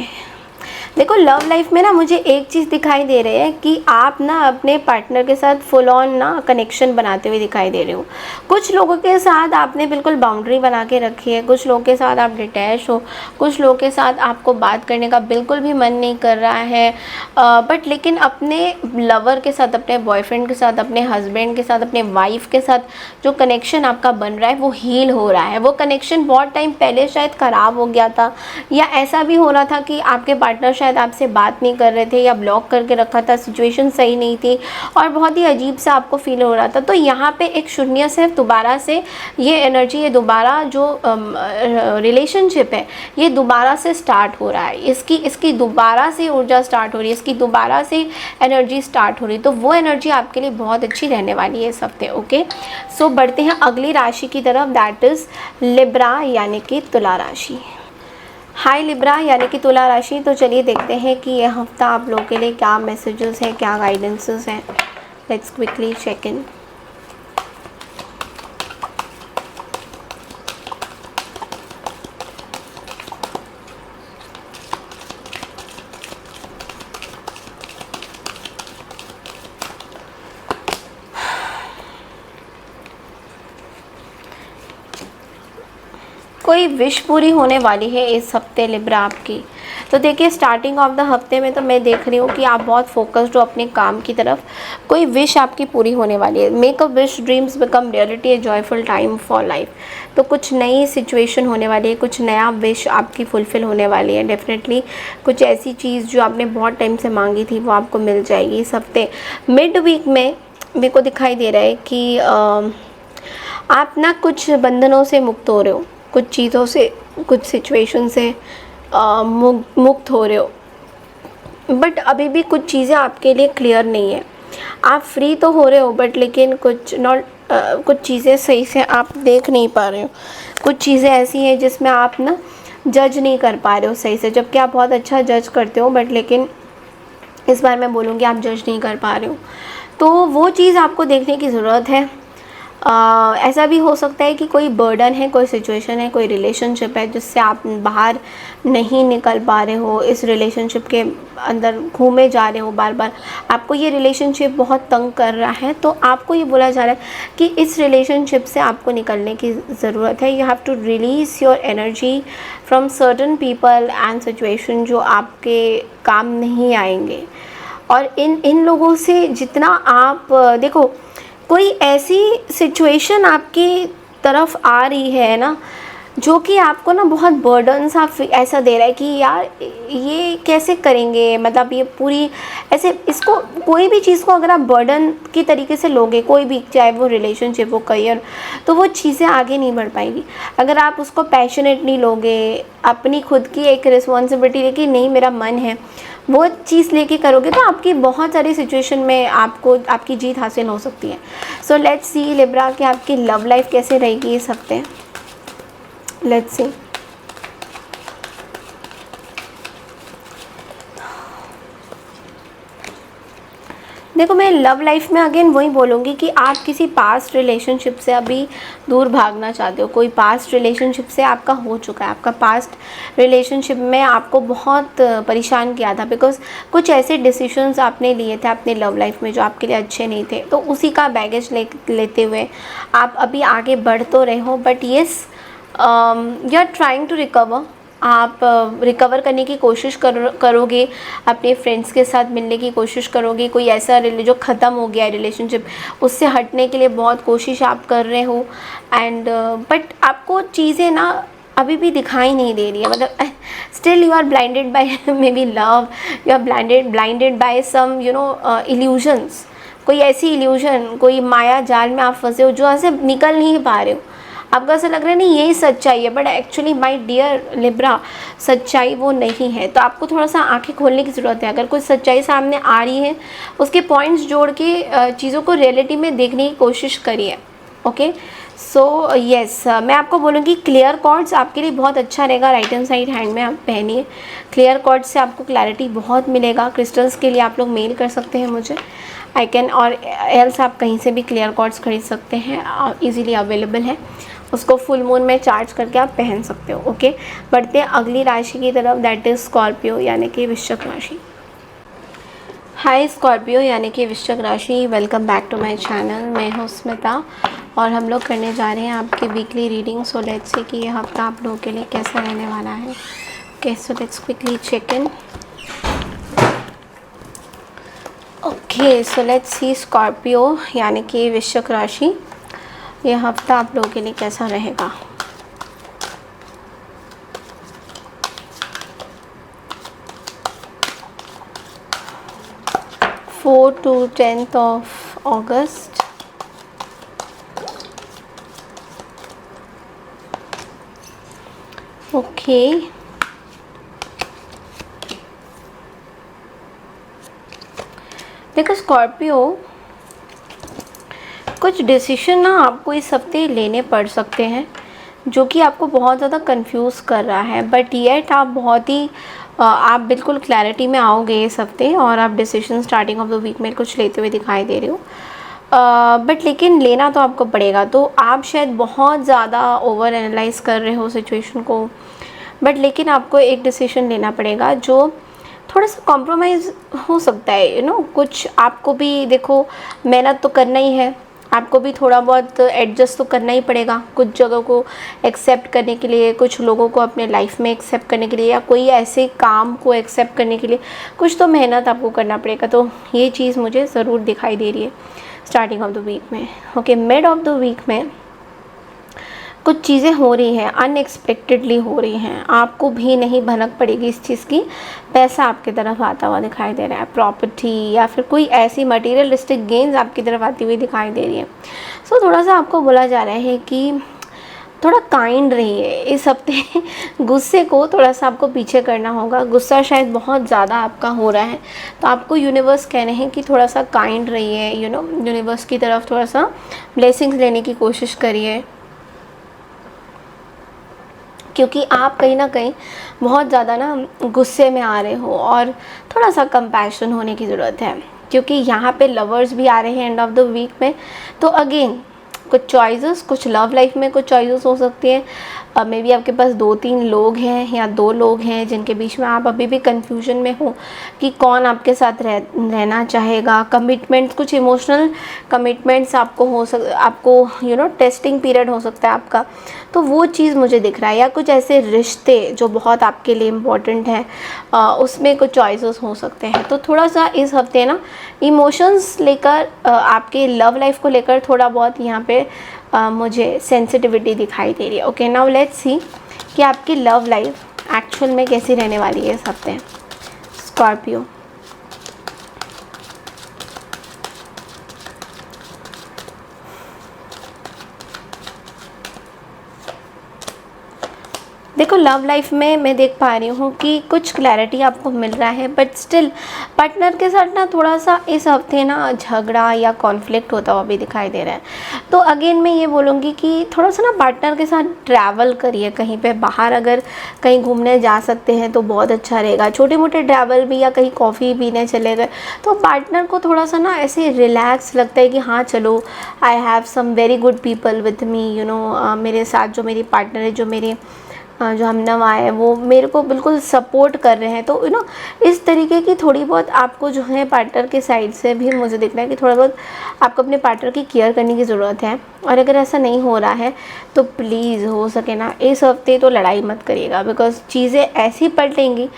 S1: देखो लव लाइफ में ना मुझे एक चीज़ दिखाई दे रही है कि आप ना अपने पार्टनर के साथ फुल ऑन ना कनेक्शन बनाते हुए दिखाई दे रहे हो। कुछ लोगों के साथ आपने बिल्कुल बाउंड्री बना के रखी है, कुछ लोगों के साथ आप डिटैच हो, कुछ लोगों के साथ आपको बात करने का बिल्कुल भी मन नहीं कर रहा है। बट लेकिन अपने लवर के साथ, अपने बॉयफ्रेंड के साथ, अपने हस्बैंड के साथ, अपने वाइफ के साथ जो कनेक्शन आपका बन रहा है वो हील हो रहा है। वो कनेक्शन बहुत टाइम पहले शायद ख़राब हो गया था, या ऐसा भी हो रहा था कि आपके पार्टनर शायद आपसे बात नहीं कर रहे थे या ब्लॉक करके रखा था, सिचुएशन सही नहीं थी और बहुत ही अजीब सा आपको फील हो रहा था। तो यहाँ पे एक शून्य से दोबारा से ये एनर्जी, ये दोबारा जो रिलेशनशिप है ये दोबारा से स्टार्ट हो रहा है, इसकी दोबारा से ऊर्जा स्टार्ट हो रही है, इसकी दोबारा से एनर्जी स्टार्ट हो रही है। तो वो एनर्जी आपके लिए बहुत अच्छी रहने वाली है इस हफ्ते। ओके, सो बढ़ते हैं अगली राशि की तरफ, दैट इज़ लिब्रा यानी कि तुला राशि। हाय लिब्रा यानी कि तुला राशि। तो चलिए देखते हैं कि यह हफ्ता आप लोगों के लिए क्या मैसेजेस हैं, क्या गाइडेंसेस हैं। Let's quickly check in. कोई विश पूरी होने वाली है इस हफ्ते लिब्रा आपकी। तो देखिए स्टार्टिंग ऑफ द हफ्ते में तो मैं देख रही हूँ कि आप बहुत फोकस्ड हो अपने काम की तरफ। कोई विश आपकी पूरी होने वाली है। Make a wish, dreams become reality, A joyful time for life. तो कुछ नई सिचुएशन होने वाली है, कुछ नया विश आपकी फुलफ़िल होने वाली है। डेफिनेटली कुछ ऐसी चीज़ जो आपने बहुत टाइम से मांगी थी वो आपको मिल जाएगी इस हफ्ते। मिड वीक में मेरे को दिखाई दे रहा है कि आप ना कुछ बंधनों से मुक्त हो रहे हो, कुछ चीज़ों से, कुछ सिचुएशन से मुक्त हो रहे हो। बट अभी भी कुछ चीज़ें आपके लिए क्लियर नहीं है। आप फ्री तो हो रहे हो बट लेकिन कुछ चीज़ें सही से आप देख नहीं पा रहे हो। कुछ चीज़ें ऐसी हैं जिसमें आप ना जज नहीं कर पा रहे हो सही से, जबकि आप बहुत अच्छा जज करते हो बट लेकिन इस बार मैं बोलूँगी आप जज नहीं कर पा रहे हो। तो वो चीज़ आपको देखने की ज़रूरत है। ऐसा भी हो सकता है कि कोई बर्डन है, कोई सिचुएशन है, कोई रिलेशनशिप है जिससे आप बाहर नहीं निकल पा रहे हो, इस रिलेशनशिप के अंदर घूमे जा रहे हो बार बार, आपको ये रिलेशनशिप बहुत तंग कर रहा है, तो आपको ये बोला जा रहा है कि इस रिलेशनशिप से आपको निकलने की ज़रूरत है। You have to release your energy from certain people and situation जो आपके काम नहीं आएंगे। और इन लोगों से जितना आप देखो, कोई ऐसी सिचुएशन आपकी तरफ आ रही है ना जो कि आपको ना बहुत बर्डन सा ऐसा दे रहा है कि यार ये कैसे करेंगे, मतलब ये पूरी ऐसे, इसको कोई भी चीज़ को अगर आप बर्डन की तरीके से लोगे, कोई भी, चाहे वो रिलेशनशिप हो, करियर, तो वो चीज़ें आगे नहीं बढ़ पाएंगी। अगर आप उसको पैशनेटली लोगे, अपनी खुद की एक रिस्पॉन्सिबिलिटी लेके, नहीं मेरा मन है, वो चीज़ लेके करोगे, तो आपकी बहुत सारी सिचुएशन में आपको आपकी जीत हासिल हो सकती है। सो लेट्स सी लिब्रा कि आपकी लव लाइफ कैसे रहेगी इस हफ्ते। Let's see. देखो, मैं लव लाइफ में अगेन वही बोलूँगी कि आप किसी पास्ट रिलेशनशिप से अभी दूर भागना चाहते हो। कोई पास्ट रिलेशनशिप से आपका हो चुका है, आपका पास्ट रिलेशनशिप में आपको बहुत परेशान किया था, बिकॉज कुछ ऐसे डिसीजंस आपने लिए थे अपने लव लाइफ में जो आपके लिए अच्छे नहीं थे, तो उसी का बैगेज लेते हुए आप अभी आगे बढ़ तो रहे हो, but yes you are trying to recover. आप रिकवर करने की कोशिश करोगे, अपने फ्रेंड्स के साथ मिलने की कोशिश करोगे, कोई ऐसा जो ख़त्म हो गया है रिलेशनशिप, उससे हटने के लिए बहुत कोशिश आप कर रहे हो, एंड बट आपको चीज़ें ना अभी भी दिखाई नहीं दे रही है, मतलब still you are blinded by maybe love, you are blinded by some illusions. कोई ऐसी इल्यूजन, कोई माया जाल में आप फंसे हो जो ऐसे निकल नहीं पा रहे हो। आपको ऐसा लग रहा है नहीं यही सच्चाई है, but actually my dear Libra, सच्चाई वो नहीं है। तो आपको थोड़ा सा आंखें खोलने की ज़रूरत है। अगर कोई सच्चाई सामने आ रही है, उसके पॉइंट्स जोड़ के चीज़ों को रियलिटी में देखने की कोशिश करिए। ओके, सो येस, मैं आपको बोलूँगी क्लियर कॉर्ड्स आपके लिए बहुत अच्छा रहेगा। राइट हैंड साइड हैंड में आप पहनिए, क्लियर कॉर्ड्स से आपको क्लैरिटी बहुत मिलेगा। क्रिस्टल्स के लिए आप लोग मेल कर सकते हैं मुझे, आई कैन, और एल्स आप कहीं से भी क्लियर कॉर्ड्स खरीद सकते हैं, ईजिली अवेलेबल है। उसको फुल मून में चार्ज करके आप पहन सकते हो। ओके, बढ़ते हैं अगली राशि की तरफ, दैट इज़ स्कॉर्पियो यानी कि वृश्चिक राशि। हाय स्कॉर्पियो यानी कि वृश्चिक राशि, welcome back to my channel. मैं हूँ स्मिता और हम लोग करने जा रहे हैं आपकी वीकली रीडिंग। सो लेट्स सी कि यह हफ्ता आप लोगों के लिए कैसा रहने वाला है। Okay, so let's quickly check in. Okay, so let's see Scorpio यानी कि वृश्चिक राशि, यह हफ्ता आप लोगों के लिए कैसा रहेगा। Four to 10th of August. Okay, देखो स्कॉर्पियो, कुछ डिसीजन ना आपको इस हफ्ते लेने पड़ सकते हैं जो कि आपको बहुत ज़्यादा कंफ्यूज कर रहा है, बट येट आप बहुत ही आप बिल्कुल क्लैरिटी में आओगे इस हफ्ते, और आप decision starting of the week में कुछ लेते हुए दिखाई दे रहे हो, बट लेकिन लेना तो आपको पड़ेगा। तो आप शायद बहुत ज़्यादा ओवर एनालाइज कर रहे हो सिचुएशन को, बट लेकिन आपको एक डिसीजन लेना पड़ेगा जो थोड़ा सा कॉम्प्रोमाइज़ हो सकता है। यू नो, कुछ आपको भी देखो मेहनत तो करना ही है, आपको भी थोड़ा बहुत एडजस्ट तो करना ही पड़ेगा कुछ जगह को एक्सेप्ट करने के लिए, कुछ लोगों को अपने लाइफ में एक्सेप्ट करने के लिए, या कोई ऐसे काम को एक्सेप्ट करने के लिए कुछ तो मेहनत आपको करना पड़ेगा। तो ये चीज़ मुझे ज़रूर दिखाई दे रही है स्टार्टिंग ऑफ द वीक में। Okay, mid of the week में कुछ चीज़ें हो रही हैं, अनएक्सपेक्टेडली हो रही हैं, आपको भी नहीं भनक पड़ेगी इस चीज़ की। पैसा आपकी तरफ आता हुआ दिखाई दे रहा है, प्रॉपर्टी या फिर कोई ऐसी मटीरियलिस्टिक गेन्स आपकी तरफ आती हुई दिखाई दे रही है। सो थोड़ा सा आपको बोला जा रहा है कि थोड़ा काइंड रहिए इस हफ्ते। गुस्से को थोड़ा सा आपको पीछे करना होगा, गुस्सा शायद बहुत ज़्यादा आपका हो रहा है, तो आपको यूनिवर्स कह रहे हैं कि थोड़ा सा काइंड रहिए। यू नो, यूनिवर्स की तरफ थोड़ा सा ब्लेसिंग्स लेने की कोशिश करिए, क्योंकि आप कहीं ना कहीं बहुत ज़्यादा ना गुस्से में आ रहे हो, और थोड़ा सा कंपैशन होने की ज़रूरत है, क्योंकि यहाँ पे लवर्स भी आ रहे हैं एंड ऑफ द वीक में। तो अगेन कुछ चॉइसेस, कुछ लव लाइफ में कुछ चॉइसेस हो सकती हैं। मे बी आपके पास 2-3 लोग हैं या 2 लोग हैं जिनके बीच में आप अभी भी कंफ्यूजन में हो कि कौन आपके साथ रहना चाहेगा। कमिटमेंट्स, कुछ इमोशनल कमिटमेंट्स आपको टेस्टिंग पीरियड हो सकता है आपका, तो वो चीज़ मुझे दिख रहा है। या कुछ ऐसे रिश्ते जो बहुत आपके लिए इम्पोर्टेंट हैं, उसमें कुछ चॉइसेस हो सकते हैं। तो थोड़ा सा इस हफ्ते ना इमोशंस लेकर, आपके लव लाइफ को लेकर थोड़ा बहुत यहाँ पे मुझे सेंसिटिविटी दिखाई दे रही है। ओके, नाउ लेट्स सी कि आपकी लव लाइफ एक्चुअल में कैसी रहने वाली है इस हफ्ते। स्कॉर्पियो, देखो लव लाइफ में मैं देख पा रही हूँ कि कुछ क्लैरिटी आपको मिल रहा है, बट स्टिल पार्टनर के साथ ना थोड़ा सा इस हफ्ते ना झगड़ा या कॉन्फ्लिक्ट होता हुआ भी दिखाई दे रहा है। तो अगेन मैं ये बोलूँगी कि थोड़ा सा ना पार्टनर के साथ ट्रैवल करिए, कहीं पे बाहर अगर कहीं घूमने जा सकते हैं तो बहुत अच्छा रहेगा। छोटे मोटे ट्रैवल भी, या कहीं कॉफ़ी पीने चले गए तो पार्टनर को थोड़ा सा ना ऐसे रिलैक्स लगता है कि हाँ चलो, I have some very good people with me, मेरे साथ जो मेरी पार्टनर है, जो हमनवा है, वो मेरे को बिल्कुल सपोर्ट कर रहे हैं। तो इस तरीके की थोड़ी बहुत आपको जो है पार्टनर के साइड से भी मुझे दिख रहा है कि थोड़ा बहुत आपको अपने पार्टनर की केयर करने की ज़रूरत है। और अगर ऐसा नहीं हो रहा है तो प्लीज़ हो सके ना इस हफ्ते तो लड़ाई मत करिएगा, बिकॉज़ चीज़ें ऐसी पलटेंगी,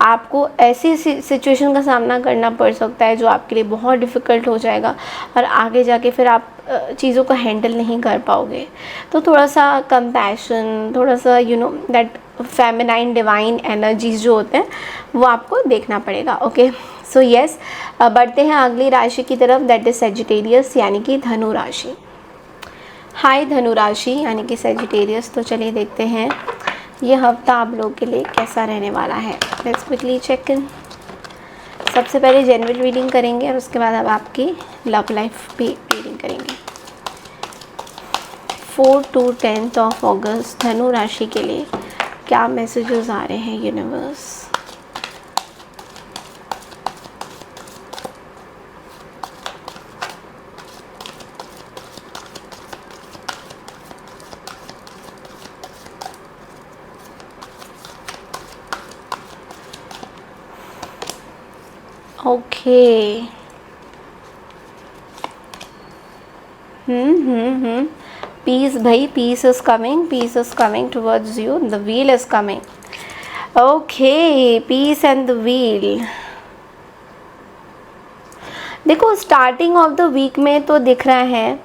S1: आपको ऐसी सिचुएशन का सामना करना पड़ सकता है जो आपके लिए बहुत डिफ़िकल्ट हो जाएगा और आगे जाके फिर आप चीज़ों को हैंडल नहीं कर पाओगे। तो थोड़ा सा कंपैशन, थोड़ा सा दैट फेमिनाइन डिवाइन एनर्जीज जो होते हैं वो आपको देखना पड़ेगा। ओके, सो यस, बढ़ते हैं अगली राशि की तरफ, दैट इज सेजिटेरियस यानी कि धनु राशि। हाय धनु राशि यानी कि सेजिटेरियस। तो चलिए देखते हैं ये हफ्ता आप लोगों के लिए कैसा रहने वाला है। Let's quickly check in. सबसे पहले जनरल रीडिंग करेंगे और उसके बाद अब आपकी लव लाइफ भी रीडिंग करेंगे। 4 to 10 ऑफ अगस्त धनु राशि के लिए क्या मैसेजेस आ रहे हैं यूनिवर्स। ओके, पीस भाई, peace is coming towards you, the wheel is coming. Okay, peace and the wheel. देखो स्टार्टिंग ऑफ द वीक में तो दिख रहा है,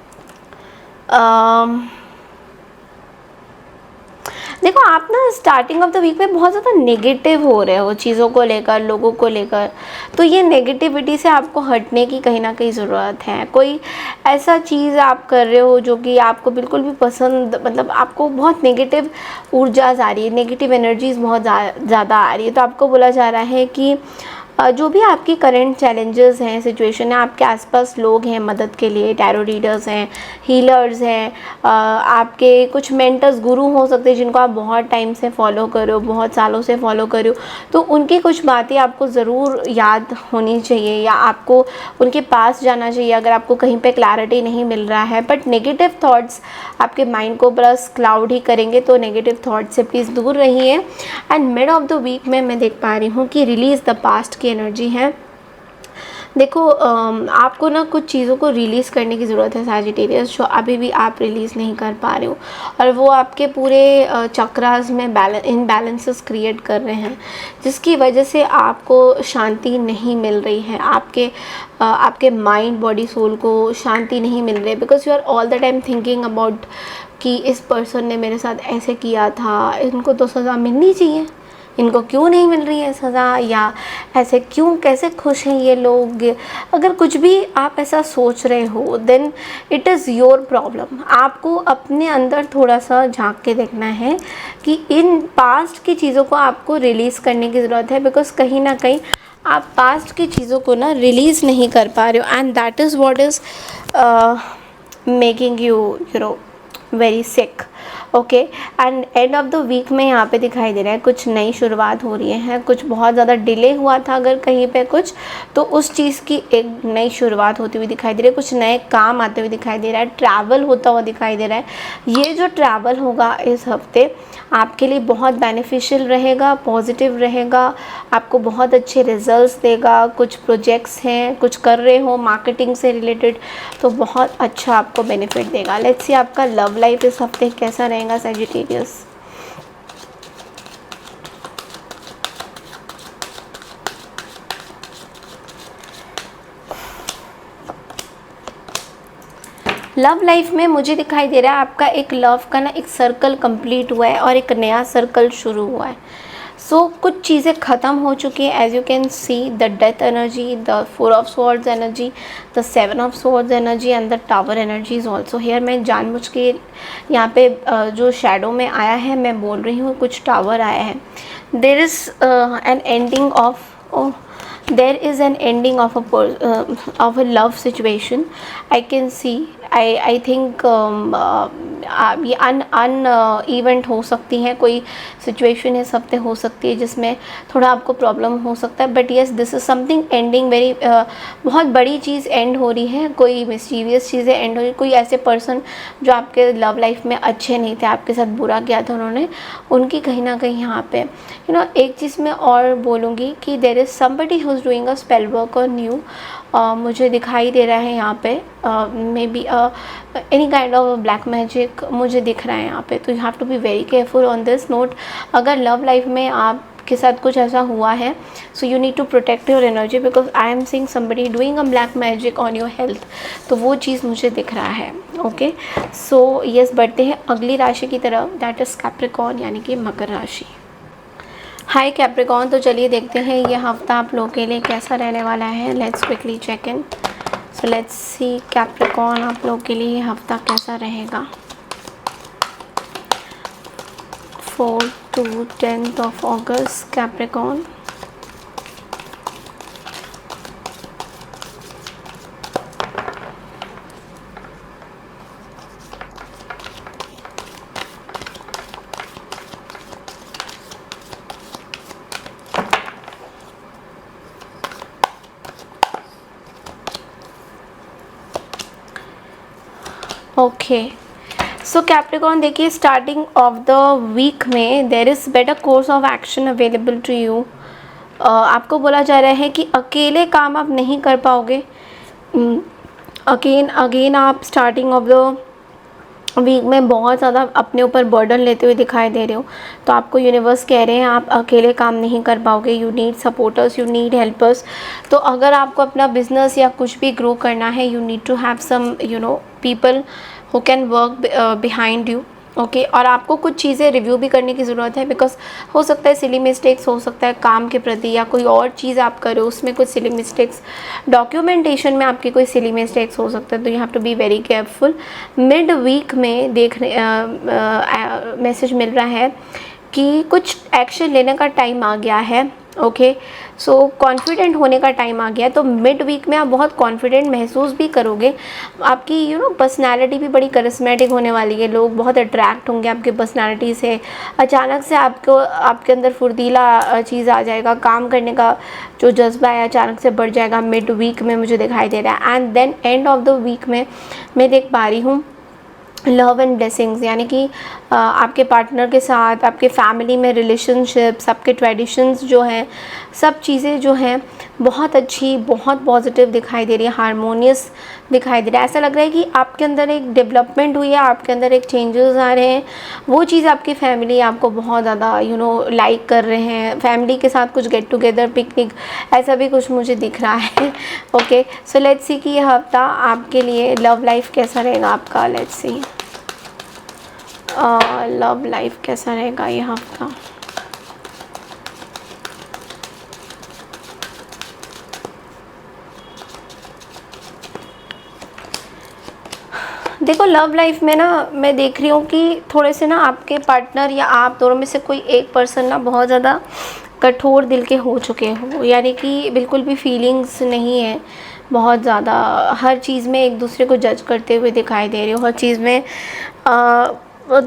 S1: देखो आप ना स्टार्टिंग ऑफ द वीक में बहुत ज़्यादा नेगेटिव हो रहे हो चीज़ों को लेकर, लोगों को लेकर। तो ये नेगेटिविटी से आपको हटने की कहीं ना कहीं ज़रूरत है। कोई ऐसा चीज़ आप कर रहे हो जो कि आपको बिल्कुल भी पसंद, मतलब आपको बहुत नेगेटिव ऊर्जाज आ रही है, नेगेटिव एनर्जीज बहुत ज़्यादा आ रही है। तो आपको बोला जा रहा है कि जो भी आपकी करंट चैलेंजेस हैं, सिचुएशन है, आपके आसपास लोग हैं मदद के लिए, टैरो रीडर्स हैं, हीलर्स हैं, आपके कुछ मेंटर्स, गुरु हो सकते हैं जिनको आप बहुत टाइम से फॉलो कर रहे हो, बहुत सालों से फॉलो कर रहे हो। तो उनकी कुछ बातें आपको ज़रूर याद होनी चाहिए या आपको उनके पास जाना चाहिए अगर आपको कहीं पे क्लैरिटी नहीं मिल रहा है। बट नेगेटिव थॉट्स आपके माइंड को प्लस क्लाउड ही करेंगे, तो नेगेटिव थॉट से प्लीज़ दूर रहिए। And mid of the week में मैं देख पा रही हूँ कि रिलीज़ द पास्ट की एनर्जी है। देखो आपको ना कुछ चीज़ों को रिलीज़ करने की ज़रूरत है सैजिटेरियस, जो अभी भी आप रिलीज़ नहीं कर पा रहे हो, और वो आपके पूरे चक्रास में इनबैलेंसेस क्रिएट कर रहे हैं, जिसकी वजह से आपको शांति नहीं मिल रही है। आपके माइंड, बॉडी, सोल को शांति नहीं मिल रही है, because you are all the time thinking about कि इस पर्सन ने मेरे साथ ऐसे किया था, इनको तो सज़ा मिलनी चाहिए, इनको क्यों नहीं मिल रही है सज़ा, या ऐसे क्यों, कैसे खुश हैं ये लोग। अगर कुछ भी आप ऐसा सोच रहे हो then it is your problem. आपको अपने अंदर थोड़ा सा झांक के देखना है कि इन पास्ट की चीज़ों को आपको रिलीज़ करने की ज़रूरत है, बिकॉज कहीं ना कहीं आप पास्ट की चीज़ों को ना रिलीज़ नहीं कर पा रहे हो, and that is what is making you very sick, okay. And end of the week में यहाँ पे दिखाई दे रहा है कुछ नई शुरुआत हो रही है, कुछ बहुत ज़्यादा डिले हुआ था अगर कहीं पे कुछ, तो उस चीज़ की एक नई शुरुआत होती हुई दिखाई दे रही है, कुछ नए काम आते हुए दिखाई दे रहा है, ट्रैवल होता हुआ दिखाई दे रहा है। ये जो ट्रैवल होगा इस हफ्ते आपके लिए बहुत बेनिफिशियल रहेगा, पॉजिटिव रहेगा, आपको बहुत अच्छे रिजल्ट्स देगा। कुछ प्रोजेक्ट्स हैं, कुछ कर रहे हो मार्केटिंग से रिलेटेड, तो बहुत अच्छा आपको बेनिफिट देगा। लेट्स सी आपका लव लाइफ इस हफ्ते कैसा रहेगा सैजिटेरियस। लव लाइफ में मुझे दिखाई दे रहा है आपका एक लव का ना एक सर्कल कंप्लीट हुआ है और एक नया सर्कल शुरू हुआ है। सो कुछ चीज़ें ख़त्म हो चुकी है, as you can see the death energy, the 4 of swords energy, the 7 of swords energy and the tower energy is also here. मैं जानबूझ के यहाँ पे जो शेडो में आया है मैं बोल रही हूँ, कुछ टावर आया है। There is an ending of there is an ending of a love situation. I can see, I think ये इवेंट हो सकती है, कोई सिचुएशन इस हफ्ते हो सकती है जिसमें थोड़ा आपको प्रॉब्लम हो सकता है, but yes this is something ending very, बहुत बड़ी चीज़ एंड हो रही है, कोई मिस्टीरियस चीज़ें एंड हो रही है। कोई ऐसे पर्सन जो आपके लव लाइफ में अच्छे नहीं थे, आपके साथ बुरा किया था उन्होंने, उनकी कहीं ना कहीं यहाँ पे एक चीज़ मैं और बोलूँगी कि there is somebody who is doing a spell work on you. मुझे दिखाई दे रहा है यहाँ पे maybe any kind of black magic मुझे दिख रहा है यहाँ पे, तो you have to be very careful on this note. अगर लव लाइफ में आपके साथ कुछ ऐसा हुआ है, so you need to protect your energy, because I am seeing somebody doing a black magic on your health, तो वो चीज़ मुझे दिख रहा है। ओके, सो यस, बढ़ते हैं अगली राशि की तरफ, दैट इज़ कैप्रिकॉर्न यानी कि मकर राशि। हाय कैप्रिकॉर्न, तो चलिए देखते हैं ये हफ्ता आप लोगों के लिए कैसा रहने वाला है। Let's quickly check in. So let's see Capricorn आप लोगों के लिए ये हफ्ता कैसा रहेगा 4 to 10th of August Capricorn. Okay, so Capricorn देखिए, स्टार्टिंग ऑफ द वीक में there is better course of action available to you. आपको बोला जा रहा है कि अकेले काम आप नहीं कर पाओगे। अगेन आप स्टार्टिंग ऑफ द वीक में बहुत ज़्यादा अपने ऊपर बर्डन लेते हुए दिखाई दे रहे हो, तो आपको यूनिवर्स कह रहे हैं आप अकेले काम नहीं कर पाओगे, you need supporters, you need helpers. तो अगर आपको अपना बिजनेस या कुछ भी ग्रो करना है, you need to have some people who can work behind you. Okay, और आपको कुछ चीज़ें रिव्यू भी करने की ज़रूरत है, बिकॉज हो सकता है सिली मिस्टेक्स हो सकता है काम के प्रति, या कोई और चीज़ आप करो उसमें कुछ सिली मिस्टेक्स, डॉक्यूमेंटेशन में आपकी कोई सिली मिस्टेक्स हो सकता है, तो you have to be very careful. Mid week में मैसेज मिल रहा है कि कुछ एक्शन लेने का टाइम आ गया है। ओके, सो कॉन्फिडेंट होने का टाइम आ गया है, तो मिड वीक में आप बहुत कॉन्फिडेंट महसूस भी करोगे। आपकी पर्सनैलिटी भी बड़ी करिस्मेटिक होने वाली है, लोग बहुत अट्रैक्ट होंगे आपके पर्सनैलिटी से। अचानक से आपके अंदर फुर्तीला चीज़ आ जाएगा, काम करने का जो जज्बा है अचानक से बढ़ जाएगा मिड वीक में, मुझे दिखाई दे रहा है। And then end of the week में मैं देख पा रही हूँ लव एंड ब्लेसिंग्स, यानी कि आपके पार्टनर के साथ, आपके फैमिली में रिलेशनशिप्स, आपके ट्रेडिशंस जो हैं, सब चीज़ें जो हैं बहुत अच्छी, बहुत पॉजिटिव दिखाई दे रही है, हारमोनियस दिखाई दे रहा है। ऐसा लग रहा है कि आपके अंदर एक डेवलपमेंट हुई है, आपके अंदर एक चेंजेस आ रहे हैं। वो चीज़ आपकी फैमिली आपको बहुत ज़्यादा लाइक कर रहे हैं। फैमिली के साथ कुछ गेट टुगेदर, पिकनिक, ऐसा भी कुछ मुझे दिख रहा है। ओके, सो लेट्स सी कि ये हफ्ता आपके लिए लव लाइफ कैसा रहेगा आपका। लेट्स सी लव लाइफ कैसा रहेगा ये हफ्ता। देखो, लव लाइफ में ना मैं देख रही हूँ कि थोड़े से ना आपके पार्टनर या आप दोनों में से कोई एक पर्सन ना बहुत ज़्यादा कठोर दिल के हो चुके हो, यानी कि बिल्कुल भी फीलिंग्स नहीं है, बहुत ज़्यादा हर चीज़ में एक दूसरे को जज करते हुए दिखाई दे रहे हो, हर चीज़ में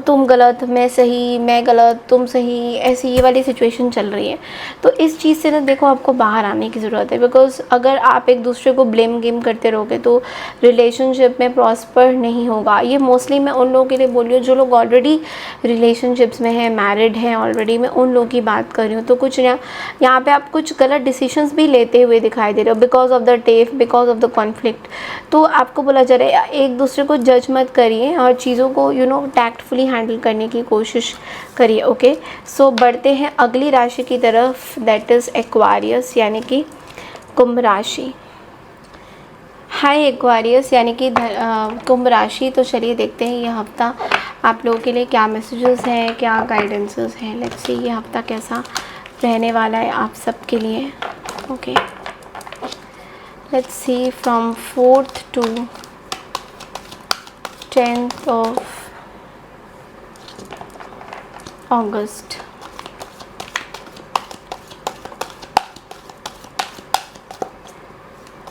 S1: तुम गलत, मैं सही, मैं गलत, तुम सही, ऐसी ये वाली सिचुएशन चल रही है। तो इस चीज़ से ना देखो आपको बाहर आने की ज़रूरत है, बिकॉज़ अगर आप एक दूसरे को ब्लेम गेम करते रहोगे तो रिलेशनशिप में प्रॉस्पर नहीं होगा। ये मोस्टली मैं उन लोगों के लिए बोल रही हूँ जो लोग ऑलरेडी रिलेशनशिप्स में हैं, मैरिड हैं ऑलरेडी, मैं उन लोगों की बात कर रही हूँ। तो कुछ यहाँ पे आप कुछ गलत डिसीजंस भी लेते हुए दिखाई दे रहे हो because of the theft, because of the conflict. तो आपको बोला जा रहा है एक दूसरे को जज मत करिए और चीज़ों को टैक्टफुली हैंडल करने की कोशिश करिए। ओके, सो बढ़ते हैं अगली राशि की तरफ, दैट इज़ एक्वारियस यानी कि कुंभ राशि। हाय एक्वारियस यानी कि कुंभ राशि। तो चलिए देखते हैं ये हफ्ता आप लोगों के लिए क्या मैसेजेस हैं, क्या गाइडेंसेस हैं। लेट्स सी ये हफ्ता कैसा रहने वाला है आप सबके लिए। Okay, let's see from 4th to 10th of August।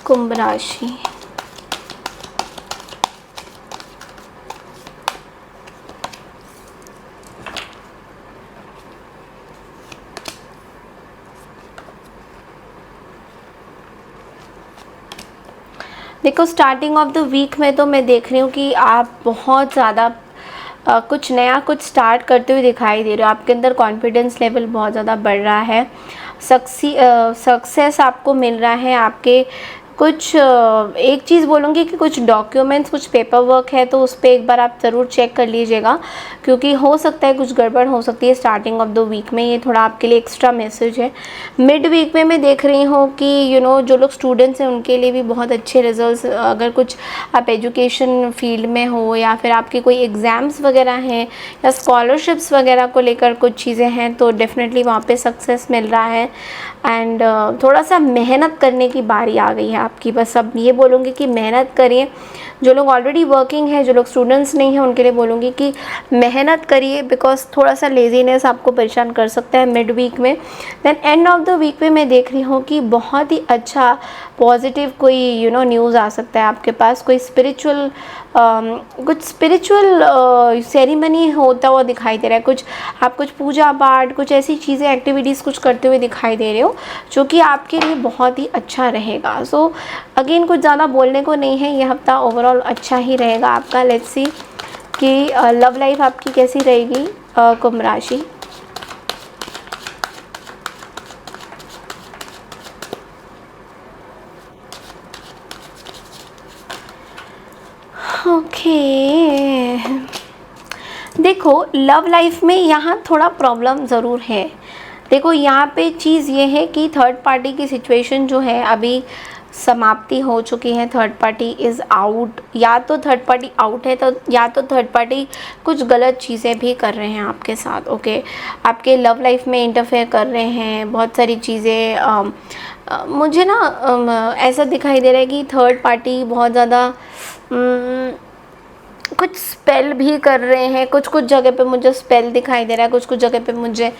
S1: कुंभ राशि। देखो स्टार्टिंग ऑफ द वीक में तो मैं देख रही हूँ कि आप बहुत ज़्यादा कुछ नया कुछ स्टार्ट करते हुए दिखाई दे रहे हो। आपके अंदर कॉन्फिडेंस लेवल बहुत ज़्यादा बढ़ रहा है, सक्सेस आपको मिल रहा है। आपके कुछ एक चीज़ बोलूँगी कि कुछ डॉक्यूमेंट्स, कुछ पेपर वर्क है तो उस पर एक बार आप ज़रूर चेक कर लीजिएगा, क्योंकि हो सकता है कुछ गड़बड़ हो सकती है स्टार्टिंग ऑफ द वीक में। ये थोड़ा आपके लिए एक्स्ट्रा मैसेज है। मिड वीक में मैं देख रही हूँ कि जो लोग स्टूडेंट्स हैं उनके लिए भी बहुत अच्छे रिजल्ट्स, अगर कुछ आप एजुकेशन फील्ड में हो या फिर आपके कोई एग्ज़ाम्स वगैरह हैं या स्कॉलरशिप्स वगैरह को लेकर कुछ चीज़ें हैं तो डेफिनेटली वहाँ पे सक्सेस मिल रहा है। एंड थोड़ा सा मेहनत करने की बारी आ गई है आपकी। बस अब ये बोलूँगी कि मेहनत करिए। जो लोग ऑलरेडी वर्किंग हैं, जो लोग स्टूडेंट्स नहीं हैं, उनके लिए बोलूँगी कि मेहनत करिए, बिकॉज थोड़ा सा लेज़ीनेस आपको परेशान कर सकता है मिड वीक में। Then end of the week में मैं देख रही हूँ कि बहुत ही अच्छा पॉजिटिव कोई न्यूज़ आ सकता है आपके पास। कोई स्पिरिचुअल कुछ स्पिरिचुअल सेरेमनी होता हुआ दिखाई दे रहा है। कुछ पूजा पाठ, कुछ ऐसी चीज़ें, एक्टिविटीज़ कुछ करते हुए दिखाई दे रहे हो जो कि आपके लिए बहुत ही अच्छा रहेगा। सो अगेन कुछ ज़्यादा बोलने को नहीं है, ये हफ्ता ओवरऑल अच्छा ही रहेगा आपका। लेट्स सी कि लव लाइफ आपकी कैसी रहेगी कुंभ राशि। ओके, देखो लव लाइफ में यहाँ थोड़ा प्रॉब्लम ज़रूर है। देखो यहाँ पे चीज़ ये है कि थर्ड पार्टी की सिचुएशन जो है अभी समाप्ति हो चुकी है। Third party is out. या तो थर्ड पार्टी आउट है तो या तो थर्ड पार्टी कुछ गलत चीज़ें भी कर रहे हैं आपके साथ। ओके, आपके लव लाइफ में इंटरफेयर कर रहे हैं बहुत सारी चीज़ें। मुझे ना ऐसा दिखाई दे रहा है कि थर्ड पार्टी बहुत ज़्यादा कुछ स्पेल भी कर रहे हैं। कुछ जगह पे मुझे स्पेल दिखाई दे रहा है, कुछ जगह पे मुझे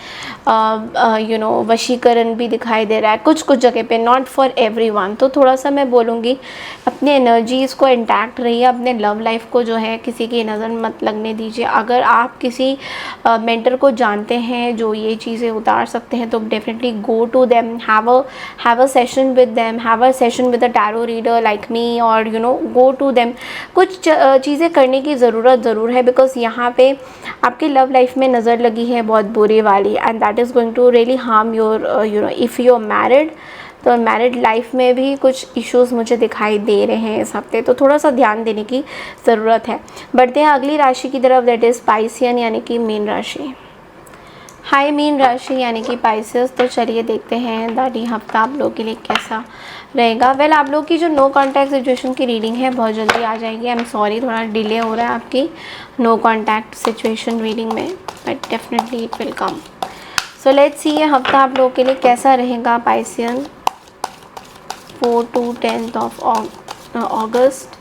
S1: वशीकरण भी दिखाई दे रहा है, कुछ जगह पे। Not for everyone. तो थोड़ा सा मैं बोलूँगी अपने एनर्जीज़ को इंटैक्ट रहिए, अपने लव लाइफ को जो है किसी की नज़र मत लगने दीजिए। अगर आप किसी मेंटर को जानते हैं जो ये चीज़ें उतार सकते हैं तो definitely go to them, have a session with them, have a session with a tarot reader like me, और गो टू देम। कुछ चीज़ें करने की ज़रूरत ज़रूर है, बिकॉज यहाँ पे आपकी लव लाइफ में नज़र लगी है बहुत बुरी वाली, and that is going to really harm your if you are married. तो मैरिड लाइफ में भी कुछ इश्यूज़ मुझे दिखाई दे रहे हैं इस हफ्ते, तो थोड़ा सा ध्यान देने की ज़रूरत है। बढ़ते हैं अगली राशि की तरफ, दैट इज़ पाइसियन यानी कि मीन राशि। हाय मीन राशि यानी कि पाइसेस। तो चलिए देखते हैं दादी हफ्ता आप लोगों के लिए कैसा रहेगा। वेल आप लोग की जो नो कॉन्टैक्ट सिचुएशन की रीडिंग है बहुत जल्दी आ जाएगी। आई एम सॉरी थोड़ा डिले हो रहा है आपकी नो कॉन्टैक्ट सिचुएशन रीडिंग में, but definitely it will come. So let's सी ये हफ्ता आप लोगों के लिए कैसा रहेगा Piscean 4 to 10th of August।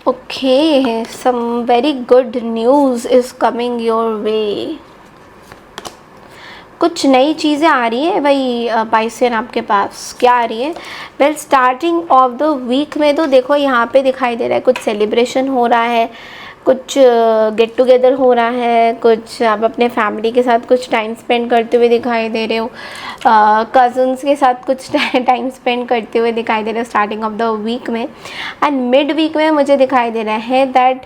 S1: Okay, some very good news is coming your way। कुछ नई चीज़ें आ रही है भाई पाइसेन आपके पास। क्या आ रही है? Well starting of the week में तो देखो यहाँ पे दिखाई दे रहा है कुछ सेलिब्रेशन हो रहा है, कुछ गेट टुगेदर हो रहा है, कुछ आप अपने फैमिली के साथ कुछ टाइम स्पेंड करते हुए दिखाई दे रहे हो, कज़न्स के साथ कुछ टाइम स्पेंड करते हुए दिखाई दे रहे हो स्टार्टिंग ऑफ द वीक में। एंड मिड वीक में मुझे दिखाई दे रहा है दैट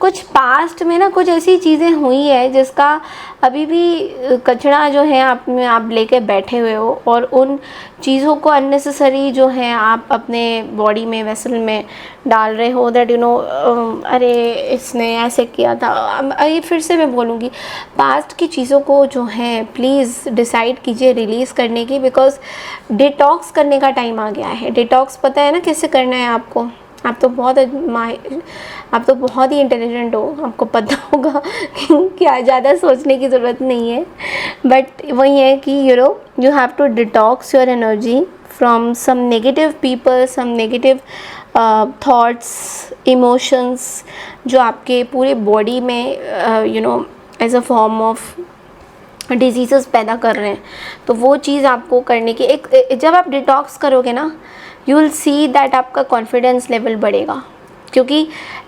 S1: कुछ पास्ट में ना कुछ ऐसी चीज़ें हुई है जिसका अभी भी कचरा जो है आप लेके बैठे हुए हो, और उन चीज़ों को अननेसेसरी जो है आप अपने बॉडी में वेसल में डाल रहे हो। दैट अरे इसने ऐसे किया था। ये फिर से मैं बोलूँगी, पास्ट की चीज़ों को जो है प्लीज़ डिसाइड कीजिए रिलीज़ करने की, बिकॉज डिटॉक्स करने का टाइम आ गया है। डिटॉक्स पता है ना कैसे करना है आपको? आप तो बहुत ही इंटेलिजेंट हो, आपको पता होगा कि ज़्यादा सोचने की ज़रूरत नहीं है। बट वही है कि you have to detox your energy from some negative people, some negative thoughts, emotions जो आपके पूरे बॉडी में as a form of disease पैदा कर रहे हैं। तो वो चीज़ आपको करने की जब आप डिटॉक्स करोगे ना, यू विल सी दैट आपका कॉन्फिडेंस लेवल बढ़ेगा। क्योंकि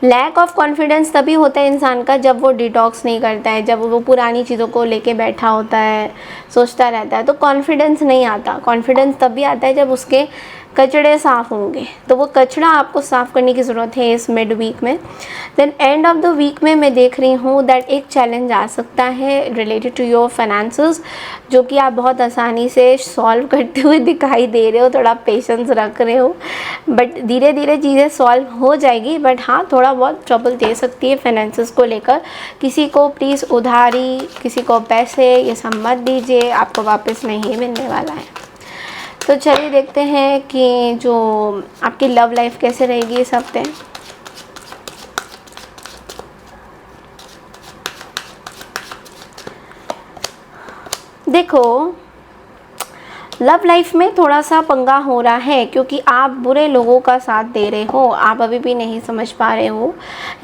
S1: लैक ऑफ कॉन्फिडेंस तभी होता है इंसान का जब वो डिटॉक्स नहीं करता है, जब वो पुरानी चीज़ों को लेके बैठा होता है, सोचता रहता है, तो कॉन्फिडेंस नहीं आता। कॉन्फिडेंस तभी आता है जब उसके कचड़े साफ़ होंगे। तो वो कचड़ा आपको साफ़ करने की ज़रूरत है इस मिड वीक में। Then end of the week में मैं देख रही हूँ दैट एक चैलेंज आ सकता है रिलेटेड टू योर फाइनेंसेस, जो कि आप बहुत आसानी से सॉल्व करते हुए दिखाई दे रहे हो। थोड़ा पेशेंस रख रहे हो, बट धीरे धीरे चीज़ें सॉल्व हो जाएगी। बट हाँ, थोड़ा बहुत ट्रबल दे सकती है फाइनेंसेस को लेकर। किसी को प्लीज़ उधारी, किसी को पैसे, ये सब मत दीजिए, आपको वापस नहीं मिलने वाला है। तो चलिए देखते हैं कि जो आपकी लव लाइफ कैसे रहेगी इस हफ्ते। देखो, लव लाइफ में थोड़ा सा पंगा हो रहा है क्योंकि आप बुरे लोगों का साथ दे रहे हो, आप अभी भी नहीं समझ पा रहे हो।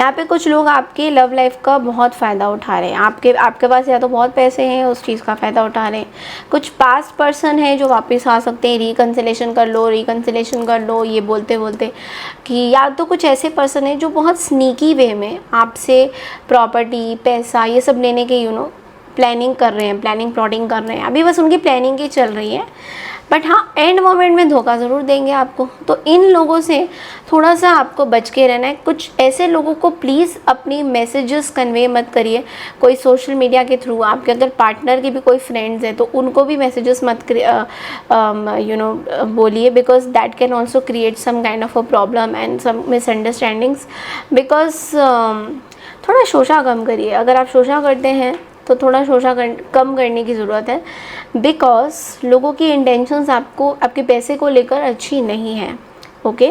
S1: यहाँ पे कुछ लोग आपके लव लाइफ का बहुत फ़ायदा उठा रहे हैं। आपके पास या तो बहुत पैसे हैं, उस चीज़ का फ़ायदा उठा रहे हैं। कुछ पास्ट पर्सन है जो वापस आ सकते हैं, रिकन्सिलेशन कर लो ये बोलते बोलते कि, या तो कुछ ऐसे पर्सन है जो बहुत स्नीकी वे में आपसे प्रॉपर्टी, पैसा ये सब लेने के प्लानिंग कर रहे हैं, प्लॉटिंग कर रहे हैं। अभी बस उनकी प्लानिंग ही चल रही है, बट हाँ एंड मोमेंट में धोखा ज़रूर देंगे आपको। तो इन लोगों से थोड़ा सा आपको बच के रहना है। कुछ ऐसे लोगों को प्लीज़ अपनी मैसेजेस कन्वे मत करिए कोई सोशल मीडिया के थ्रू। आपके अगर पार्टनर के भी कोई फ्रेंड्स हैं तो उनको भी मैसेजेस मत बोलिए, because that can also create some kind of a problem and some misunderstandings. Because थोड़ा शोशा कम करिए। अगर आप शोशा करते हैं तो थोड़ा शोशा कम करने की ज़रूरत है, बिकॉज लोगों की इंटेंशंस आपके पैसे को लेकर अच्छी नहीं है। ओके,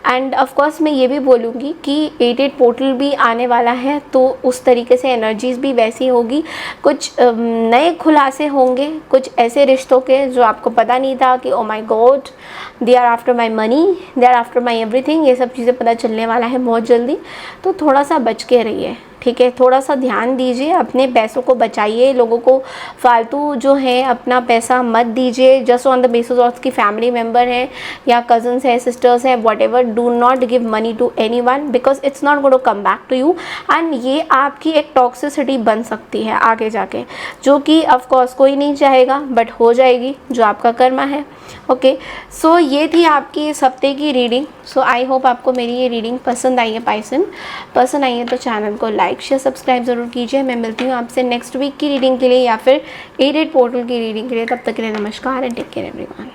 S1: एंड ऑफ कोर्स मैं ये भी बोलूँगी कि 88 पोर्टल भी आने वाला है, तो उस तरीके से एनर्जीज़ भी वैसी होगी। कुछ नए खुलासे होंगे, कुछ ऐसे रिश्तों के जो आपको पता नहीं था कि oh my god they are after my money, they are after my everything. ये सब चीज़ें पता चलने वाला है बहुत जल्दी। तो थोड़ा सा बच के रहिए, ठीक है। थोड़ा सा ध्यान दीजिए, अपने पैसों को बचाइए। लोगों को फालतू जो है अपना पैसा मत दीजिए just on the basis of की फैमिली मेम्बर है या कजन्स है, सिस्टर्स है, whatever. Do not give money to anyone because it's not going to come back to you, and ये आपकी एक टॉक्सिसिटी बन सकती है आगे जाके, जो कि ऑफकोर्स कोई नहीं चाहेगा, बट हो जाएगी, जो आपका कर्मा है। ओके, सो ये थी आपकी इस हफ्ते की रीडिंग। सो आई होप आपको मेरी ये रीडिंग पसंद आई है। पाइसन पसंद आई है तो चैनल को लाइक शेयर सब्सक्राइब ज़रूर कीजिए। मैं मिलती हूँ आपसे नेक्स्ट वीक की रीडिंग के लिए या फिर 88 पोर्टल की रीडिंग के लिए। तब तक के लिए नमस्कार एंड टेक केयर एवरीवन।